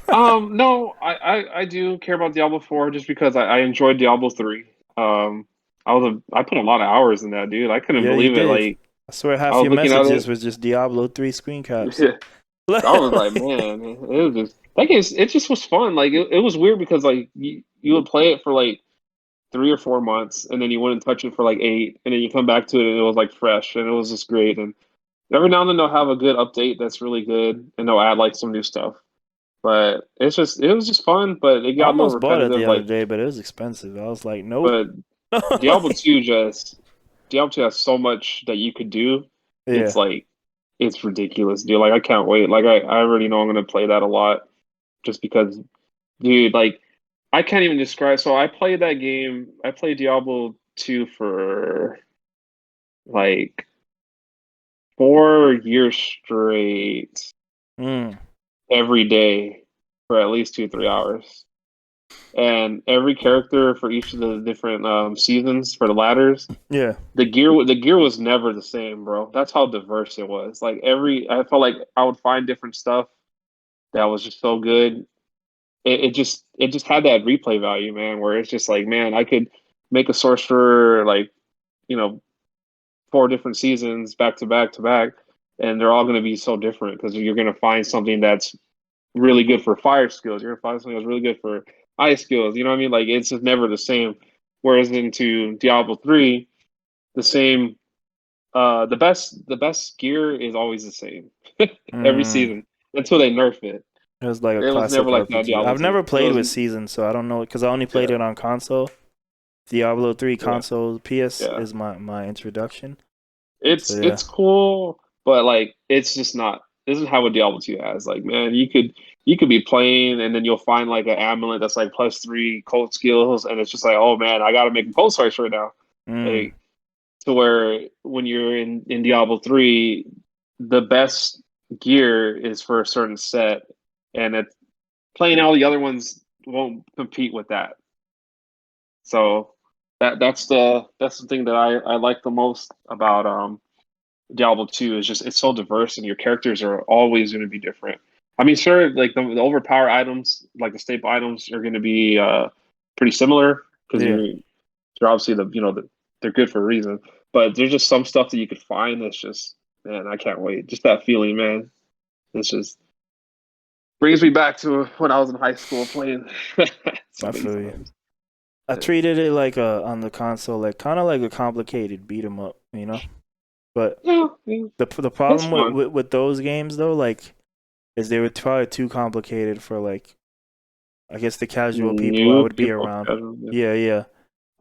No, I do care about Diablo 4 just because I enjoyed Diablo 3. I put a lot of hours in that, dude. I couldn't Yeah, you believe it. did. Like I swear I half was your looking at messages it. was just Diablo 3 screen caps. Yeah, I was like, man, it was just that game. It just was fun. Like it was weird because like you would play it for like 3 or 4 months, and then you wouldn't touch it for like 8, and then you come back to it, and it was like fresh, and it was just great. And Every now and then they'll have a good update that's really good, and they'll add like some new stuff. But it was just fun, but it I got a little almost bought it repetitive. the other Like, day, but it was expensive. I was like, nope. but Diablo 2 has so much that you could do. It's Yeah. like it's ridiculous, dude. Like I can't wait. Like I already know I'm gonna play that a lot just because, dude, like I can't even describe. So I played that game. I played Diablo 2 for like 4 years straight, Mm. every day for at least 2 3 hours. And every character for each of the different seasons for the ladders, Yeah. the gear was never the same, bro. That's how diverse it was. Like I felt like I would find different stuff that was just so good. It just had that replay value, man, where it's just like, man, I could make a sorcerer like, you know, 4 different seasons back to back to back, and they're all going to be so different because you're going to find something that's really good for fire skills. You're going to find something that's really good for ice skills. You know what I mean? Like it's just never the same. Whereas into Diablo 3, the same the best gear is always the same every Mm. season until they nerf it. It was like a It was never classic like that in RPG. Diablo I've never 2. It played was with Seasons, so I don't know because I only played yeah, it on console. Diablo 3 yeah, console PS yeah. is my introduction. So It's yeah. cool, but like it's just not. This is how what Diablo 2 has. Like, man, you could be playing and then you'll find like an amulet that's like +3 cult skills, and it's just like, oh man, I gotta make a pulse source right now. Mm. Like to where when you're in Diablo 3, the best gear is for a certain set, and it playing all the other ones won't compete with that. So that's the thing that I like the most about Diablo 2 is just it's so diverse and your characters are always going to be different. I mean, sure, like the overpower items, like the staple items, are going to be pretty similar because Yeah. you're obviously they're good for a reason. But there's just some stuff that you could find that's just, man, I can't wait. Just that feeling, man. It's just brings me back to when I was in high school playing so I many feel you. times. I treated it like on the console, like kind of like a complicated beat 'em up, you know. But Yeah, yeah, the it's problem fun. with those games though, like, is they were probably too complicated for like I guess the casual people I New would be people, around. casual, yeah, Yeah, yeah.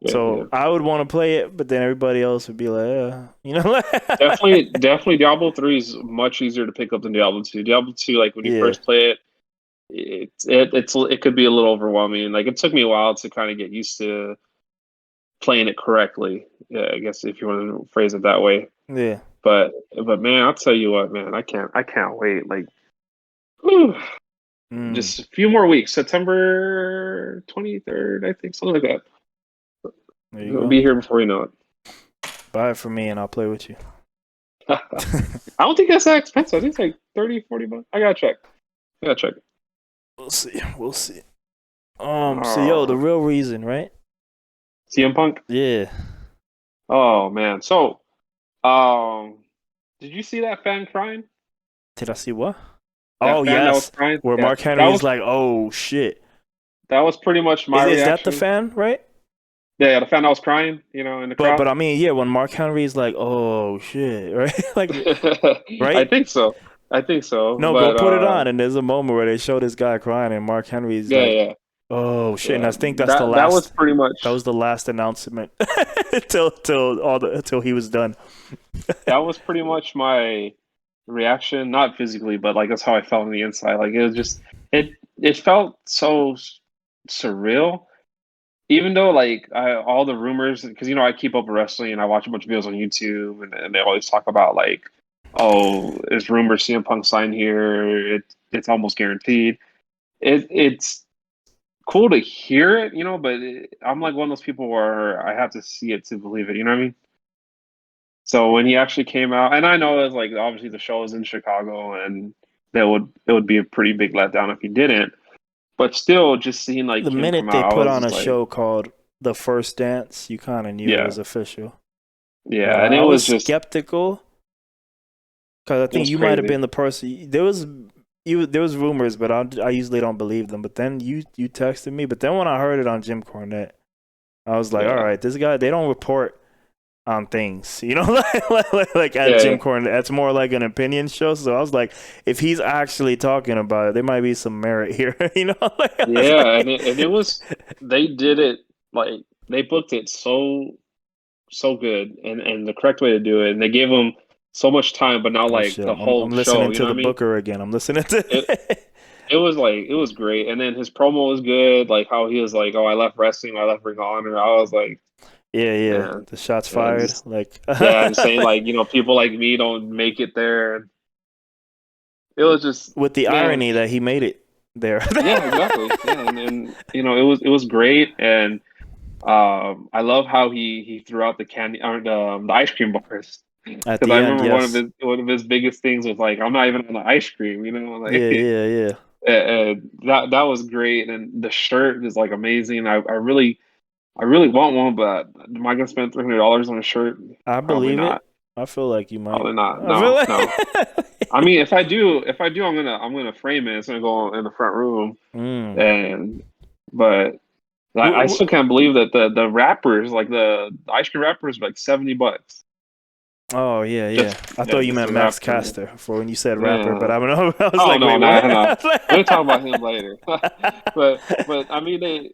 yeah, yeah. So I would want to play it, but then everybody else would be like, you know. Definitely, Diablo 3 is much easier to pick up than Diablo 2. Diablo 2, like when you Yeah, first play it, it could be a little overwhelming. Like it took me a while to kind of get used to playing it correctly. Yeah, I guess if you want to phrase it that way. yeah. But man, I'll tell you what, man, I can't wait. Like, whew, Mm, just a few more weeks. September 23rd, I think, something like that. there you It'll go. be here before you know it. Buy it for me and I'll play with you. I don't think that's that expensive. I think it's like 30 40 bucks. I gotta check. I gotta check. We'll see. We'll see. So yo, the Oh, real reason, right? CM Punk. Yeah. Oh man. So, um, did you see that fan crying? Did I see what? Oh That fan that was yes, crying? where Yeah. Mark Henry is like, oh shit. That was pretty much my Is that the reaction. fan, right? Yeah, yeah, the fan that was crying, in the crowd. But I mean, yeah, when Mark Henry is like, oh shit, right? Like, I right? think so. I think so. No, go But put it on. And there's a moment where they show this guy crying, and Mark Henry's yeah, like, yeah, oh shit. And yeah. I think that's the That was last. pretty That much was the last announcement till he was done. that was pretty much my reaction, not physically, but like that's how I felt on the inside. Like it was just it felt so surreal. Even though like all the rumors, because I keep up with wrestling and I watch a bunch of videos on YouTube, and they always talk about like, oh, there's rumors CM Punk signed here. It's almost guaranteed. It's cool to hear it, but I'm like one of those people where I have to see it to believe it. You know what I mean? So when he actually came out, and I know it's like obviously the show is in Chicago, and it would be a pretty big letdown if he didn't. But still, just seeing like The him come minute they out, I put was on a just like, show called The First Dance, you kind of knew it yeah, was official. yeah, and I it was was just skeptical because I it think was you might have crazy. been the person. There was rumors, but I usually don't believe them. But then you texted me. But then when I heard it on Jim Cornette, I was like, all Yeah, right, this guy they don't report on things, you know, like at Yeah, Jim Cornette. That's more like an opinion show. So I was like, if he's actually talking about it, there might be some merit here, you know. Like, I was yeah, and it like, was they did it like they booked it so good and the correct way to do it, and they gave him so much time, but not oh like shit, the I'm whole listening show. You to know what the I mean? Booker again. I'm listening to. It it was like it was great, and then his promo was good. Like how he was like, "Oh, I left wrestling, I left Ring of Honor." I was like, Yeah, yeah. man, The shots and fired. just Like, yeah, and saying like people like me don't make it there. It was just with the man, irony that he made it there. yeah, exactly, yeah, and it was great, and I love how he threw out the candy or the ice cream bars. At Because the I end, remember yes. one of his biggest things was like, I'm not even on the ice cream, like Yeah, yeah, yeah. that was great, and the shirt is like amazing. I really want one, but am I gonna spend $300 on a shirt? I Probably believe not. it. I feel like you might. Probably not. I feel No, no. I like. mean, if I do, I'm gonna frame it. It's gonna go in the front room, Mm. and but I W- still w- can't believe that the wrappers, like the ice cream wrappers, like $70. Oh yeah, yeah. Just I thought yeah, you just meant a Max wrapper. Caster for when you said rapper, but Yeah. I don't know. I was Oh like, no, wait, no, what? no. I was We'll talk about like- him later. But I mean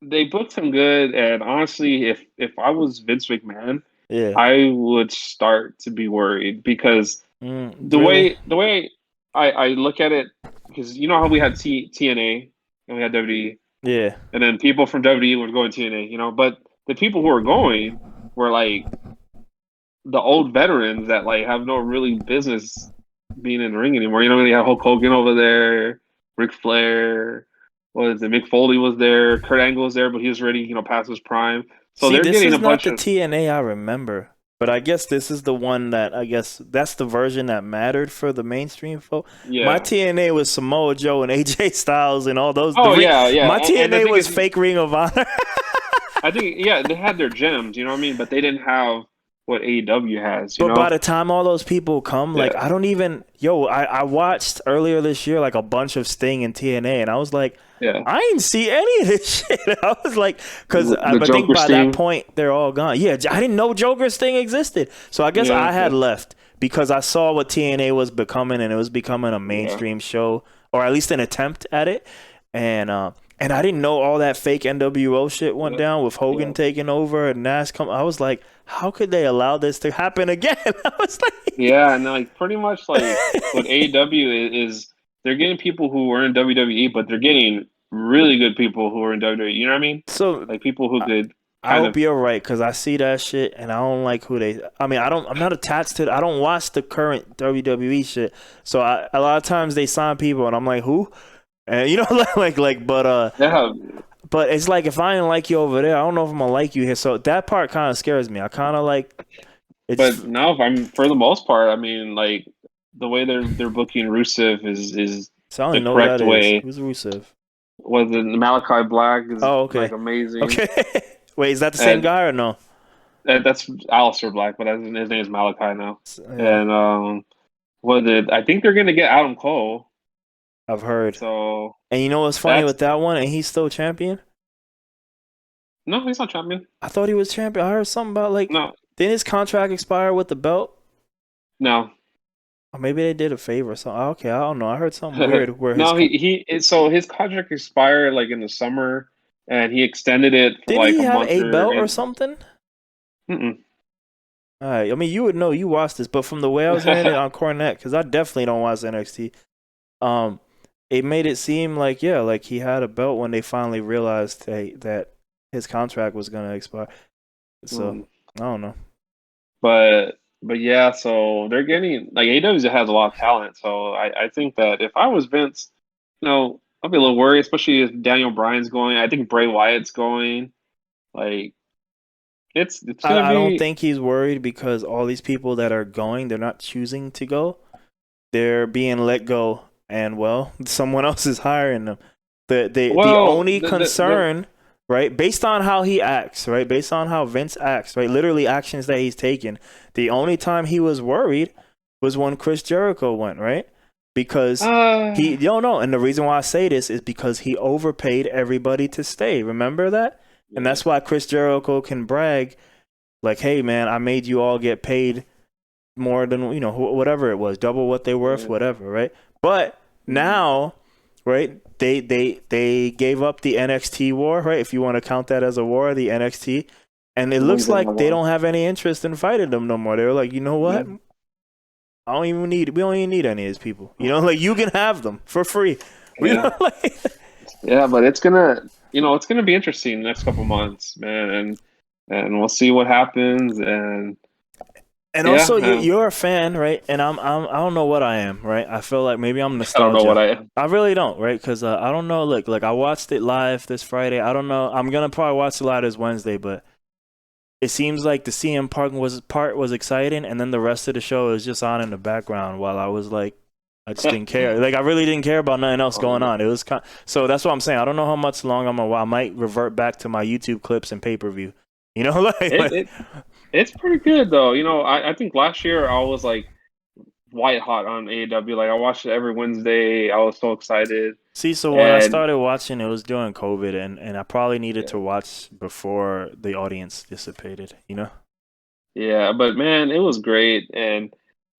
they booked him good, and honestly, if I was Vince McMahon, Yeah. I would start to be worried because the Really? way the way I look at it, because you know how we had TNA and we had WWE, Yeah. and then people from WWE would go to TNA, but the people who were going were like the old veterans that like have no really business being in the ring anymore. You have Hulk Hogan over there, Ric Flair, what is it? Mick Foley was there, Kurt Angle was there, but he was already past his prime. So See, they're this getting a is not bunch the of TNA I remember, but I guess this is the one that I guess that's the version that mattered for the mainstream folk. My yeah. TNA was Samoa Joe and AJ Styles and all those. Oh yeah, yeah. My And the TNA thing was is, fake Ring of Honor. I think yeah, they had their gems, you know what I mean, but they didn't have what AEW has, But by the time all those people come, like Yeah, I don't even I watched earlier this year like a bunch of Sting and TNA, and I was like, yeah. I didn't see any of this shit. I was like, because The I think Joker by that Sting. point they're all gone. Yeah, I didn't know Joker Sting existed, so I guess Yeah, I had yeah, left because I saw what TNA was becoming, and it was becoming a yeah, mainstream show, or at least an attempt at it, and I didn't know all that fake NWO shit went yeah, down with Hogan yeah. taking over and Nash come. I was like, how could they allow this to happen again? I was like, Yeah, and like pretty much like what AEW is they're getting people who were in WWE, but they're getting really good people who are in WWE. You know what I mean? so Like people who I, could I kind hope of you're right because I see that shit and I don't like who they. I mean, I don't. I'm not attached to. I don't watch the current WWE shit. So a lot of times they sign people and I'm like, who? And yeah. but it's like if I didn't like you over there, I don't know if I'm gonna like you here. So that part kind of scares me. I kind of like it's. But now, if I'm for the most part, I mean, like the way they're booking Rusev is So I don't the even know who that correct is. way. Who's Rusev? Was it Malachi Black is Oh, like okay. amazing, Okay. Wait, is that the same and guy or no? that's aLr Black, but his name is Malachi now. Yeah, And was it? I think they're gonna get Adam Cole. I've heard. So And you know what's funny that's with that one? And he's still champion. no, he's not champion. I thought he was champion. I heard something about like No, didn't his contract expire with the belt? no, Or maybe they did a favor or something. Okay, I don't know. I heard something weird where no. So his contract expired like in the summer, and he extended it for didn't like he a have month a or. belt or something? Mm-mm. All right. I mean, you would know. You watched this, but from the way I was hearing it on Cornette, because I definitely don't watch NXT. Um, it made it seem like like he had a belt when they finally realized that his contract was gonna expire. So Mm. I don't know. But yeah, so they're getting like AEW has a lot of talent. So I think that if I was Vince, I'd be a little worried, especially if Daniel Bryan's going. I think Bray Wyatt's going. Like it's gonna I don't be think he's worried because all these people that are going, they're not choosing to go. They're being let go, and well, someone else is hiring them. The well only the concern, right, based on how he acts, right, based on how Vince acts, right, literally actions that he's taken, the only time he was worried was when Chris Jericho went, right? Because he, you don't know, and the reason why I say this is because he overpaid everybody to stay. Remember that? And yeah. that's why Chris Jericho can brag like, hey man, I made you all get paid more than whatever it was, double what they worth, whatever, right? But now, right? They gave up the NXT war, right? If you want to count that as a war, the NXT, and it looks like they don't have any interest in fighting them no more. They're like, you know what? We don't even need any of these people. Like you can have them for free. Yeah, but it's gonna be interesting the next couple months, man, and we'll see what happens. And also, you're a fan, right? And I don't know what I am, right? I feel like maybe I'm nostalgia. I don't know what I am. I really don't, right? Because I don't know. Look, like I watched it live this Friday. I don't know. I'm gonna probably watch it live this Wednesday, but it seems like the CM Punk part was exciting, and then the rest of the show is just on in the background while I was like, I just didn't care. Like I really didn't care about nothing else going on. It was so that's what I'm saying. I don't know how much long I'm gonna. I might revert back to my YouTube clips and pay-per-view. It's pretty good though. I think last year I was like white hot on AEW. Like I watched it every Wednesday. I was so excited. See, so when I started watching, it was during COVID, and I probably needed to watch before the audience dissipated. Yeah, but man, it was great, and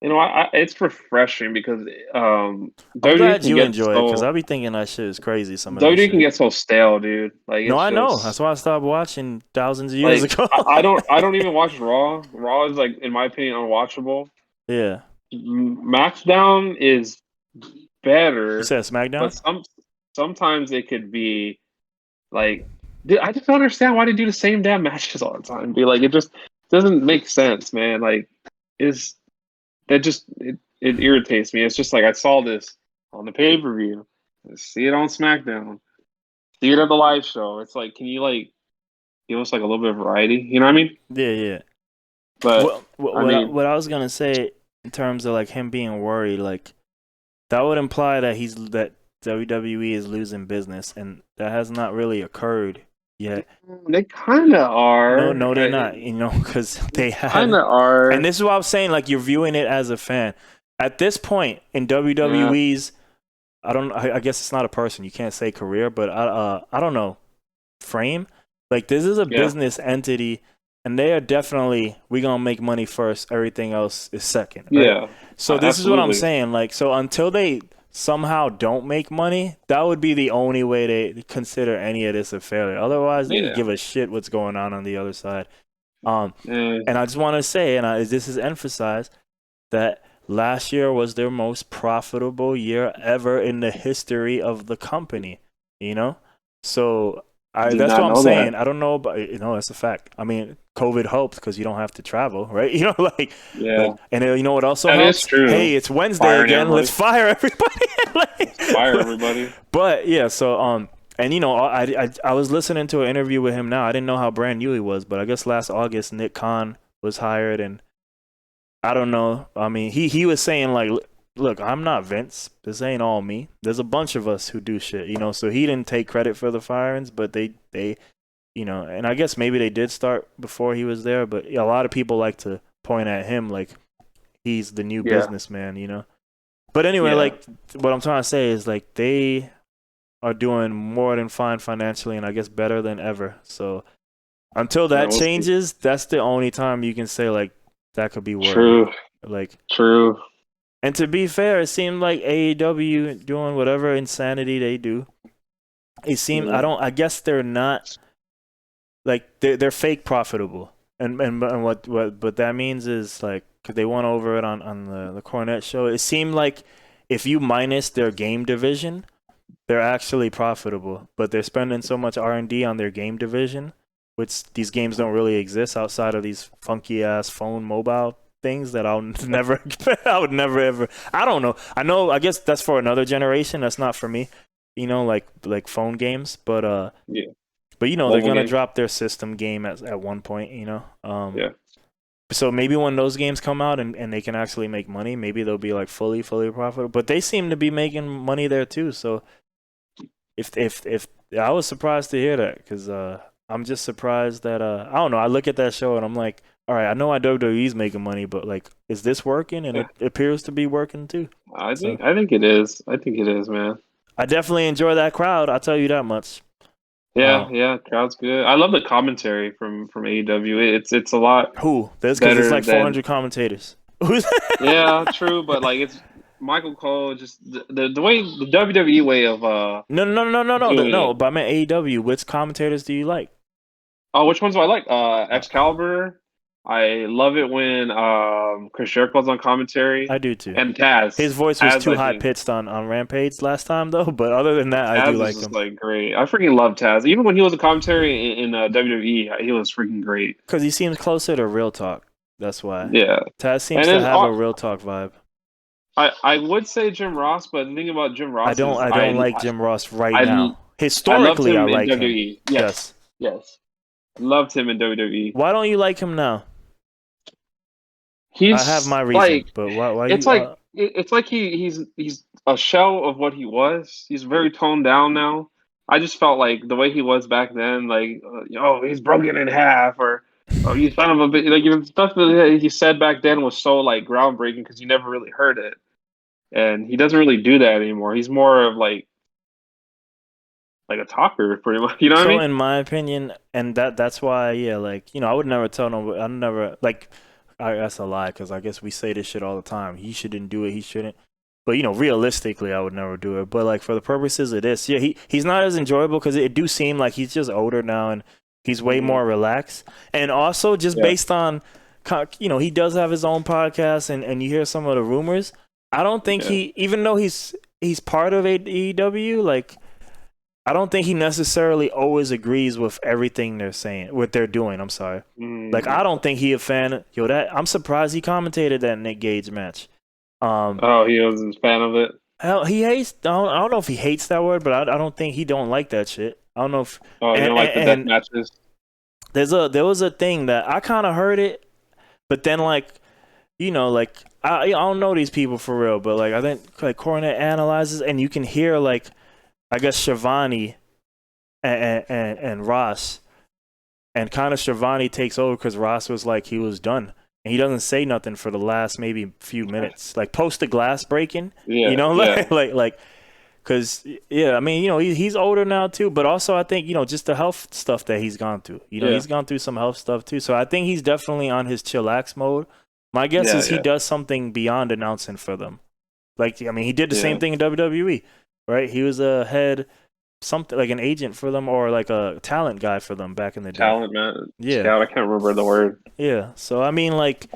it's refreshing because I'm glad you enjoy it because I'll be thinking that shit is crazy. Some of WWE can get so stale, dude. Like no, I know. That's why I stopped watching thousands of years ago. I don't even watch Raw. Raw is like, in my opinion, unwatchable. Yeah. SmackDown is better. You said SmackDown? But sometimes it could be like, dude, I just don't understand why they do the same damn matches all the time. Be like, it just doesn't make sense, man. Like, it irritates me. It's just like I saw this on the pay-per-view, see it on SmackDown, see it at the live show. It's like, can you like give us like a little bit of variety? You know what I mean? Yeah. But what I was gonna say in terms of like him being worried, like that would imply that that WWE is losing business, and that has not really occurred yet. They kind of are. No, they're not. Because they kind of are. And this is what I was saying. Like you're viewing it as a fan. At this point in WWE's, I guess it's not a person. You can't say career, but I don't know. Frame. Like this is a business entity, and they are definitely we gonna make money first. Everything else is second. Right? Yeah. So this is what I'm saying. Like so until they somehow don't make money, that would be the only way they consider any of this a failure. Otherwise, they don't give a shit what's going on the other side. And I just want to say, and this is emphasized, that last year was their most profitable year ever in the history of the company. So that's what I'm saying. That. I don't know, but that's a fact. I mean, COVID helped because you don't have to travel, right? And you know what also helps? Is true. Hey, it's Wednesday again. Everybody. Let's fire everybody. Fire everybody. But yeah, so and I was listening to an interview with him now. I didn't know how brand new he was, but I guess last August Nick Khan was hired, and I don't know. I mean, he was saying like, look, I'm not Vince. This ain't all me. There's a bunch of us who do shit, so he didn't take credit for the firings, but they and I guess maybe they did start before he was there, but a lot of people like to point at him like he's the new businessman, But anyway, like what I'm trying to say is like they are doing more than fine financially, and I guess better than ever. So until that changes, that's the only time you can say like that could be worse. True. And to be fair, it seemed like AEW doing whatever insanity they do. It seemed I guess they're not like they're fake profitable, and what that means is like because they went over it on the Cornette show. It seemed like if you minus their game division, they're actually profitable, but they're spending so much R&D on their game division, which these games don't really exist outside of these funky ass phone mobile things that I would never ever. I don't know. I guess that's for another generation. That's not for me. Like phone games, but But they're gonna drop their system game at one point. So maybe when those games come out and they can actually make money, maybe they'll be like fully profitable. But they seem to be making money there too. So if I was surprised to hear that because I'm just surprised that I don't know. I look at that show and I'm like, all right, I know WWE's making money, but like, is this working? And it appears to be working too. I think it is. I think it is, man. I definitely enjoy that crowd. I'll tell you that much. Yeah, crowd's good. I love the commentary from AEW. It's a lot Who? That's because it's better like than 400 commentators. Who's yeah, true, but like it's Michael Cole just the way the WWE way of doing no. it. But I meant AEW. Which commentators do you like? Oh, which ones do I like? Uh, Excalibur. I love it when Chris Jericho's on commentary I do too. and Taz. His voice was Taz, too I high think pitched on Rampage last time though. But other than that, I do Taz is like just him like great. I freaking love Taz. Even when he was a commentary in WWE, he was freaking great. because he seems closer to real talk. That's why Yeah, Taz seems and to then have a real talk vibe. I would say Jim Ross, but the thing about Jim Ross is I don't like Jim Ross right I now. I loved Historically, I him in like him. WWE. Yes, Yes. yes, loved him in WWE. Why don't you like him now? I have He's my reason, like but why it's you? like it's like he's a shell of what he was. He's very toned down now. I just felt like the way he was back then, like he's broken in half, or oh, you son of a bitch. Like the stuff that he said back then was so like groundbreaking because you never really heard it, and he doesn't really do that anymore. He's more of like a talker, pretty much. You know what I So mean? in my opinion, and that's why, yeah, like I would never tell no, I never like. That's a lie because I guess we say this shit all the time. He shouldn't do it. He shouldn't. But realistically, I would never do it. But like for the purposes of this, yeah, he's not as enjoyable because it do seem like he's just older now and he's way Hmm. more relaxed. And also just Yeah, based on, he does have his own podcast and you hear some of the rumors. I don't think yeah. even though he's part of AEW, like I don't think he necessarily always agrees with everything they're saying, what they're doing. I'm sorry. Like Mm. I don't think he a fan. That I'm surprised he commentated that Nick Gage match. Um, Oh, he was a fan of it. hell, he hates. I don't know if he hates that word, but I don't think he don't like that shit. I don't know if Oh, you and, don't like the death and matches? there was a thing that I kind of heard it, but then like like I don't know these people for real, but like I think like Cornet analyzes and you can hear like I guess Shivani and Ross. And kind of Shivani takes over because Ross was like he was done. And he doesn't say nothing for the last maybe few minutes. Like post the glass breaking, Yeah, yeah, like because yeah, I mean he's older now too, but also I think just the health stuff that he's gone through. yeah, He's gone through some health stuff too. So I think he's definitely on his chillax mode. My guess yeah, is he yeah, does something beyond announcing for them. Like I mean he did the yeah. same thing in WWE, right? He was a head something like an agent for them or like a talent guy for them back in the day. Talent, man. Yeah. Scout. I can't remember the word. Yeah. So I mean, like,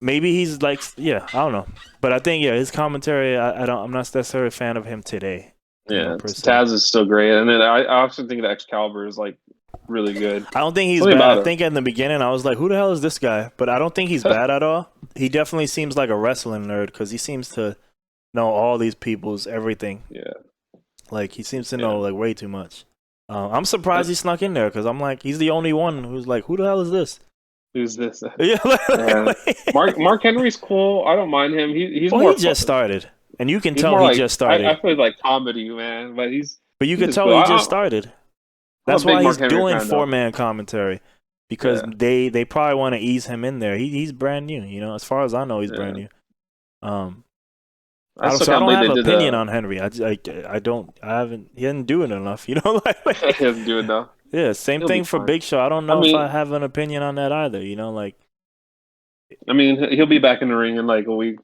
maybe he's like, yeah, I don't know, but I think his commentary, I'm not necessarily a fan of him today, Yeah, per se. Taz is still great, and then I also think that Excalibur is like really good. I don't think he's Something bad. about I him. think in the beginning I was like, who the hell is this guy? But I don't think he's bad at all. He definitely seems like a wrestling nerd because he seems to know all these people's everything. Yeah, Like he seems to yeah. know like way too much. I'm surprised he snuck in there because I'm like, he's the only one who's like, who the hell is this? Who's this? Yeah. Yeah. Mark Henry's cool. I don't mind him. He's Well, more. he just started, and you can He's tell more he like just started. I feel like comedy, man. But But you he's could just tell cool. he just started. I'm a That's big why he's Mark Henry doing fan, though. 4-man commentary because Yeah, they probably want to ease him in there. He's brand new, as far as I know, he's brand yeah. new. Um, I still so I can't don't believe have they an did opinion the. on Henry. I don't. I haven't. He isn't doing enough. He doesn't do it though. Yeah. Same He'll be thing for fine. Big Show. I don't I know if I mean, have an opinion on that either. Like, he'll be back in the ring in like a week.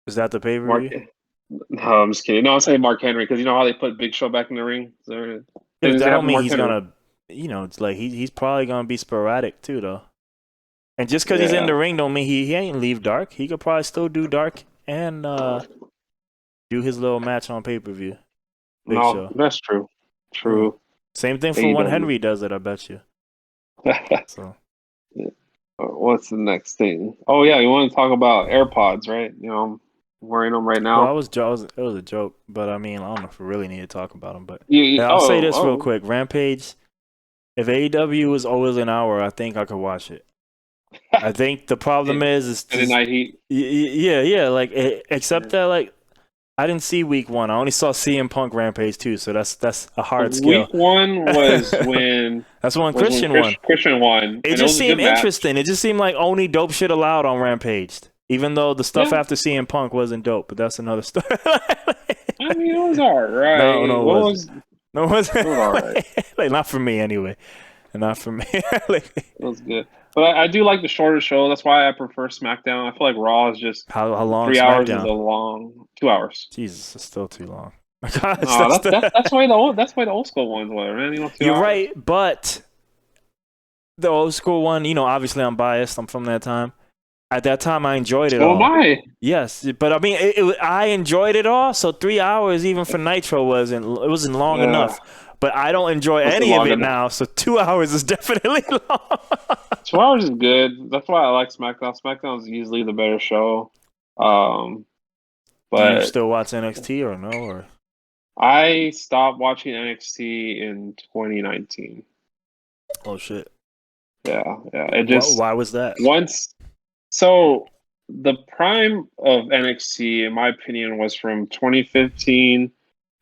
is that the pay per Mark. view? No, I'm just kidding. No, I'm saying Mark Henry because you know how they put Big Show back in the ring. So, Yeah, but things that don't happen to mean Mark he's Henry. gonna. It's like he's probably gonna be sporadic too, though. And just because he's in Yeah. the ring don't mean he ain't leave dark. He could probably still do dark and do his little match on pay per view. Big No, Show. that's true. Yeah. True. Same thing for when AEW. Henry does it, I bet you. So What's the next thing? Oh yeah, you want to talk about AirPods, right? I'm wearing them right well, now. it was a joke, but I mean, I don't know if we really need to talk about him. But You, yeah, I'll say oh, this real oh. quick: Rampage. If AEW was always an hour, I think I could watch it. I think the problem is Sunday Night Heat. yeah, like except that like I didn't see week 1. I only saw CM Punk Rampage 2, so that's a hard Week scale. 1 was when That's when Christian won. Christian won, It and just was a good seemed match. interesting. It just seemed like only dope shit allowed on Rampage. Even though the stuff Yeah. after CM Punk wasn't dope, but that's another story. I mean, it was alright. No, it What wasn't. was No, it wasn't. It was all right. Like not for me anyway. Not for me. Like, It was good. But I do like the shorter show. That's why I prefer SmackDown. I feel like Raw is just how long 3 hours is a SmackDown? long 2 hours. Jesus, it's still too long. My gosh, No, that's that's why the old school ones were, man. You know, 2 You're hours. right, but the old school one, obviously I'm biased. I'm from that time. At that time, I enjoyed it So am all. I. Yes, but I mean, I enjoyed it all. So 3 hours, even for Nitro, wasn't long Yeah, enough. But I don't enjoy wasn't any of long it enough. now. So 2 hours is definitely long. 2 hours is good. That's why I like SmackDown. SmackDown is usually the better show. Um, Do you but still watch NXT or no? Or I stopped watching NXT in 2019. oh shit, Yeah, yeah. It just why was that? once. So the prime of NXT, in my opinion, was from 2015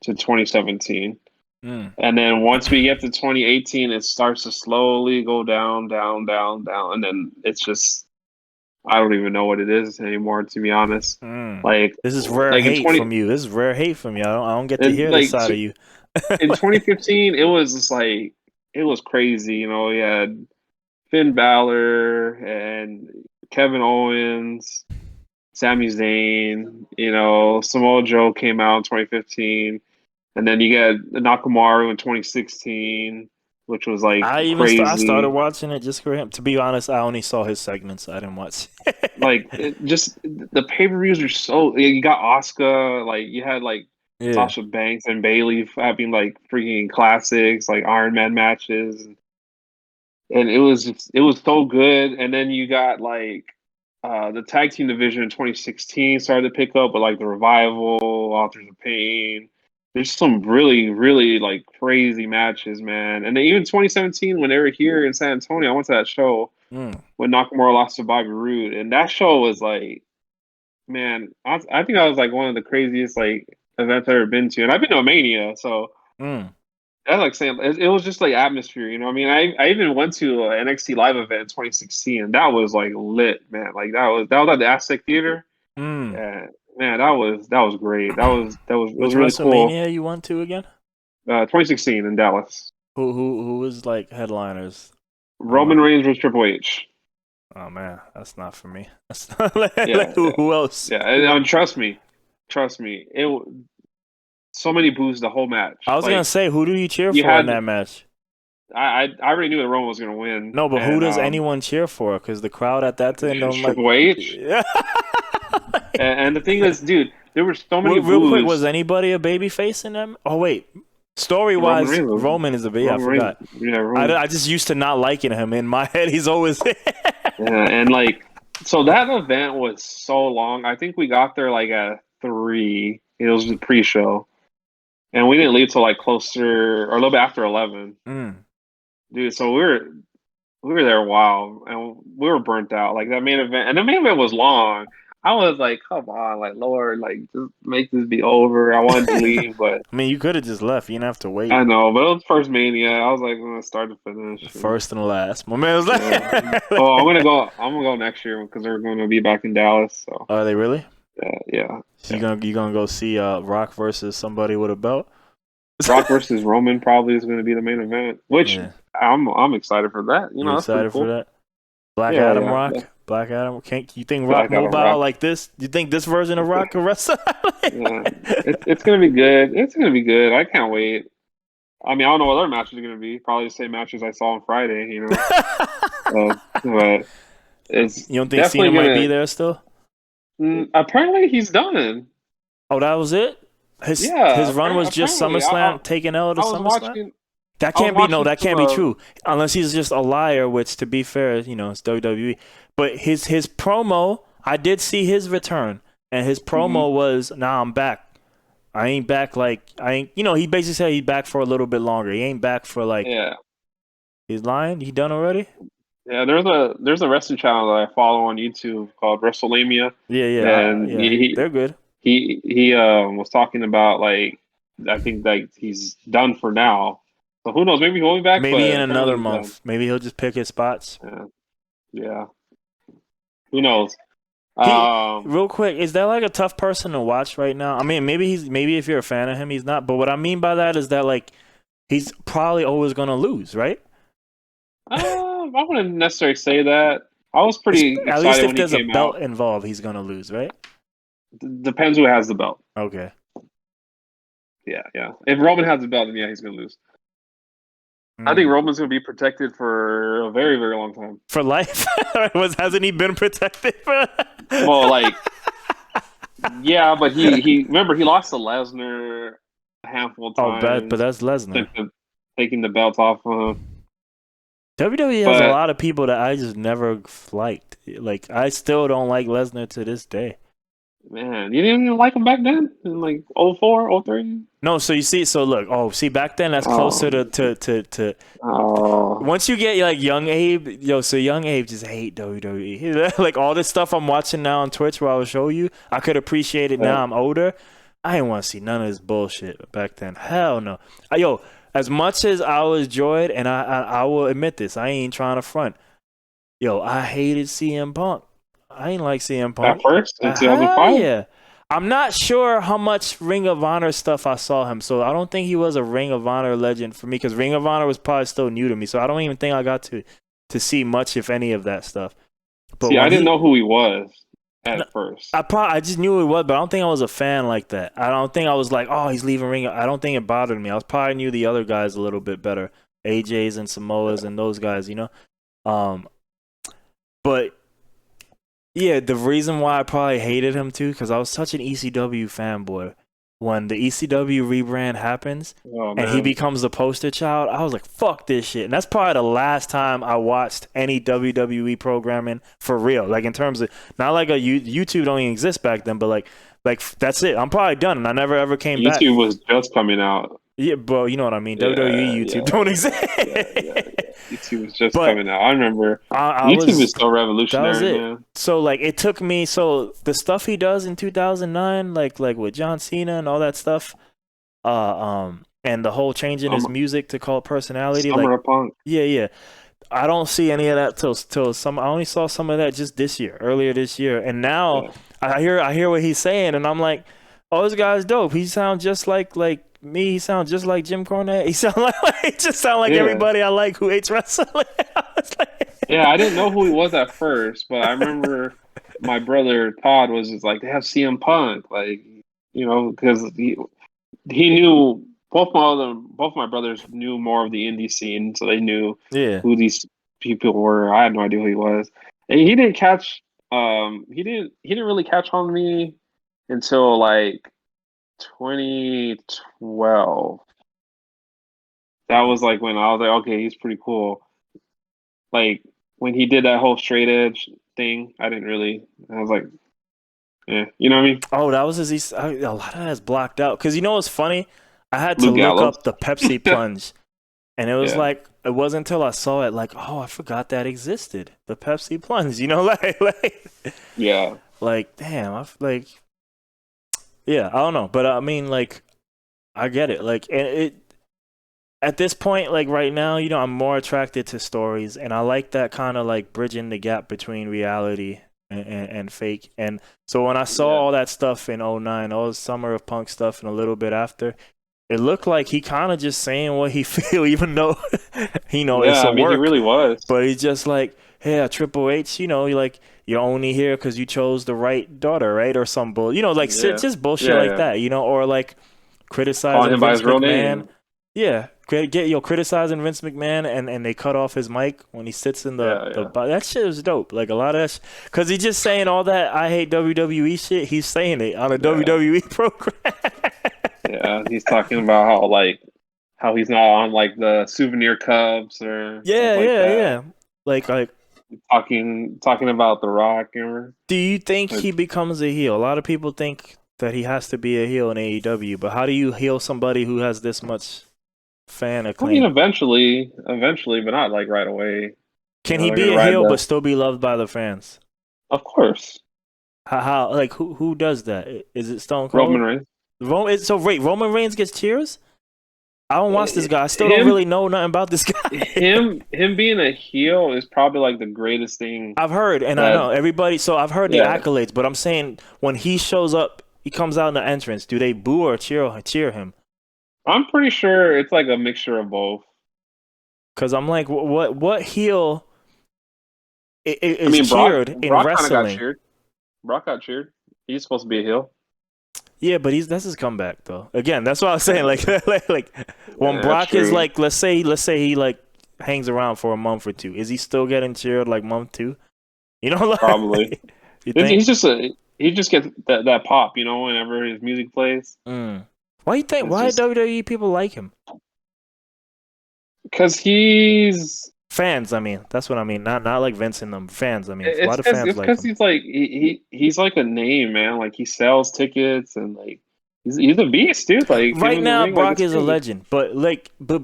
to 2017. Mm. And then once we get to 2018, it starts to slowly go down, down, down, down. And then it's just, I don't even know what it is anymore, to be honest. Mm. Like, This is rare like in hate 20, from you. This is rare hate from you. I don't get to and hear this like side of you. in 2015, it was just like, it was crazy. You know, we had Finn Balor and Kevin Owens, Sami Zayn, Samoa Joe came out in 2015. And then you get Nakamura in 2016, which was like I started crazy. watching it just for him. To be honest, I only saw his segments. I didn't watch. Like just the pay-per-views are so you got Asuka, like you had like Yeah. Sasha Banks and Bailey having like freaking classics, like Iron Man matches. And it was so good. And then you got like the tag team division in 2016 started to pick up, but like the Revival, Authors of Pain. There's some really, really like crazy matches, man. And then even 2017 when they were here in San Antonio, I went to that show Mm. when Nakamura lost to Bobby Roode, and that show was like, man, I think that was like one of the craziest like events I've ever been to, and I've been to a Mania, so Mm. that's like saying it was just like atmosphere, you know. What I mean, I even went to an NXT live event in 2016, and that was like lit, man. Like that was at the Aztec Theater. Mm. Yeah, man, that was great. It was Which really cool. WrestleMania you went to again? 2016 in Dallas. Who was like headliners? I'm Roman not. Reigns versus Triple H. Oh man, that's not for me. That's not like, Yeah, yeah, who else? yeah. Who else? And trust me. So many boos the whole match. I was gonna Like say, who do you cheer you for in had, that match? I already knew that Roman was gonna win, No, but who and does anyone cheer for? Because the crowd at that time don't like. Triple H. Yeah. And the thing is, dude, there were so many Real quick, was boos. anybody a baby face in them? Oh wait, story Roman wise, Reigns, Roman is a baby. I Roman Reigns, forgot. yeah, Roman. I just used to not liking him. In my head, he's always. Yeah, and like, so that event was so long. I think we got there like at 3. It was the pre-show, and we didn't leave till like closer or a little bit after 11, Mm. dude. So we were there a while, and we were burnt out. Like that main event, and the main event was long. I was like, come on, like Lord, like just make this be over. I wanted to leave, but I mean, you could have just left. You didn't have to wait. I know. But it was first Mania. I was like, I'm gonna start to finish. And, First and last. My man was yeah. like, Oh, I'm gonna go. I'm gonna go next year because they're going to be back in Dallas. So Are they really? yeah, yeah. So you gonna go see Rock versus somebody with a belt? Rock versus Roman probably is going to be the main event, which Yeah. I'm excited for that. You That's pretty excited for cool. that? Black Yeah, Adam yeah. Rock? Black Adam can't you think Rock Black Adam Mobile Rock. like this? You think this version of Rock can wrestle? Yeah, it's going to be good. It's going to be good. I can't wait. I mean, I don't know what other matches are going to be. Probably the same matches I saw on Friday. But it's You don't think Cena definitely might be gonna. there still? Apparently, he's done. Oh, that was it? His Yeah, run was just apparently. SummerSlam, taking L to I was SummerSlam? watching. That I was can't be watching that some. can't be true. Unless he's just a liar, which to be fair, it's WWE. But his promo, I did see his return, and his promo was, "Nah, I'm back. I ain't back like I ain't." He basically said he's back for a little bit longer. He ain't back for like. Yeah, He's lying. He done already? yeah. There's a wrestling channel that I follow on YouTube called WrestleMania, Yeah, and yeah. They're good. he was talking about like I think like he's done for now. So who knows? Maybe he'll be back, Maybe but in apparently another he's done. month. Maybe he'll just pick his spots. Yeah, yeah. Who knows? He Um, real quick, is that like a tough person to watch right now? I mean, maybe if you're a fan of him, he's not. But what I mean by that is that like he's probably always gonna lose, right? I wouldn't necessarily say that. I was pretty At least excited if when he there's a came belt out. involved, he's gonna lose, right? Depends who has the belt. Okay. Yeah, yeah. If Roman has the belt, then yeah, he's gonna lose. I think Roman's gonna be protected for a very, very long time. For life? Hasn't he been protected? Well, like, yeah, but he remember he lost to Lesnar a handful of Oh, but times, that's Lesnar. taking the belt off of him. WWE has a But lot of people that I just never liked. Like, I still don't like Lesnar to this day. man, you didn't even like him back then in like 04, 03? No, so you see, so look, see, back then that's closer to once you get like young Abe, so young Abe just hate WWE. Like all this stuff I'm watching now on Twitch where I will show you, I could appreciate it now I'm older. I didn't want to see none of this bullshit back then. Hell no. As much as I was enjoyed, and I will admit this, I ain't trying to front. I hated CM Punk. I ain't like CM Punk. At first, in 2005? Yeah. I'm not sure how much Ring of Honor stuff I saw him, so I don't think he was a Ring of Honor legend for me, because Ring of Honor was probably still new to me, so I don't even think I got to see much, if any, of that stuff. But see, I didn't know who he was at first. I just knew who he was, but I don't think I was a fan like that. I don't think I was like, oh, he's leaving Ring. I don't think it bothered me. I probably knew the other guys a little bit better, AJs and Samoas and those guys, But yeah, the reason why I probably hated him too, because I was such an ECW fanboy. When the ECW rebrand happens and he becomes the poster child, I was like, fuck this shit. And that's probably the last time I watched any WWE programming for real. Like, in terms of, not like YouTube don't even exist back then, but like that's it. I'm probably done, and I never ever came back. YouTube was just coming out. Yeah, bro, you know what I mean. WWE, YouTube don't exist. YouTube was just coming out. I remember YouTube is so revolutionary. That was it. Man. So like, it took me. So the stuff he does in 2009, like with John Cena and all that stuff, and the whole changing his music to call personality, Summer of Punk. Yeah. I don't see any of that till some. I only saw some of that just earlier this year, and now I hear what he's saying, and I'm like, oh, this guy's dope. He sounds just like me. He sounds just like Jim Cornette. He sound like everybody I like who hates wrestling. I didn't know who he was at first, but I remember my brother Todd was just like, they have CM Punk, like, because he knew both my brothers knew more of the indie scene, so they knew who these people were. I had no idea who he was, and he didn't catch. He didn't really catch on me until like 2012. That was like when I was like, okay, he's pretty cool. Like when he did that whole straight edge thing, I was like, yeah, you know what I mean? Oh, that was a lot of that's blocked out. Because you know what's funny? I had to look up the Pepsi plunge, and it was like, it wasn't until I saw it, like, oh, I forgot that existed. The Pepsi plunge, like damn, yeah, I don't know, but I mean, like, I get it. Like, and it at this point, like right now, I'm more attracted to stories, and I like that kind of like bridging the gap between reality and fake. And so when I saw all that stuff in 2009, all the Summer of Punk stuff, and a little bit after, it looked like he kind of just saying what he feel, even though it's a work. He really was. But he's just like, hey, Triple H, you're only here because you chose the right daughter, right? Or some bull, just bullshit like that, or like criticizing Vince McMahon. Yeah, criticizing Vince McMahon, and they cut off his mic when he sits in the that shit was dope. Like a lot of that, because he's just saying all that I hate WWE shit. He's saying it on a WWE program. He's talking about how he's not on like the souvenir cups or like talking about The Rock. Do you think he becomes a heel? A lot of people think that he has to be a heel in AEW, but how do you heel somebody who has this much fan acclaim? I mean, eventually, but not like right away. Can he be a heel but still be loved by the fans? Of course. How like who does that? Is it Stone Cold? Roman Reigns. Roman Reigns gets cheers? I don't watch this guy. I still don't really know nothing about this guy. him being a heel is probably like the greatest thing I've heard, and I know everybody. So I've heard the accolades, but I'm saying when he shows up, he comes out in the entrance. Do they boo or cheer him? I'm pretty sure it's like a mixture of both. Because I'm like, what heel I is mean, cheered in Brock kind of got wrestling? cheered. Brock got cheered. He's supposed to be a heel. Yeah, but that's his comeback though. Again, that's what I was saying. Yeah, Like when yeah, that's Brock is true. like, let's say he like hangs around for a month or two. Is he still getting cheered like month two? You know, Probably. like you think? He just gets that pop, whenever his music plays. Mm. Why you think? It's Why just WWE people like him? because he's Fans, I mean. That's what I mean. Not like Vince and them. Fans, I mean. Why it's do because fans it's like because him? he's like he's like a name, man. Like he sells tickets and like he's a beast, dude. Like him Right in the now, ring, like Brock it's is a crazy. legend, but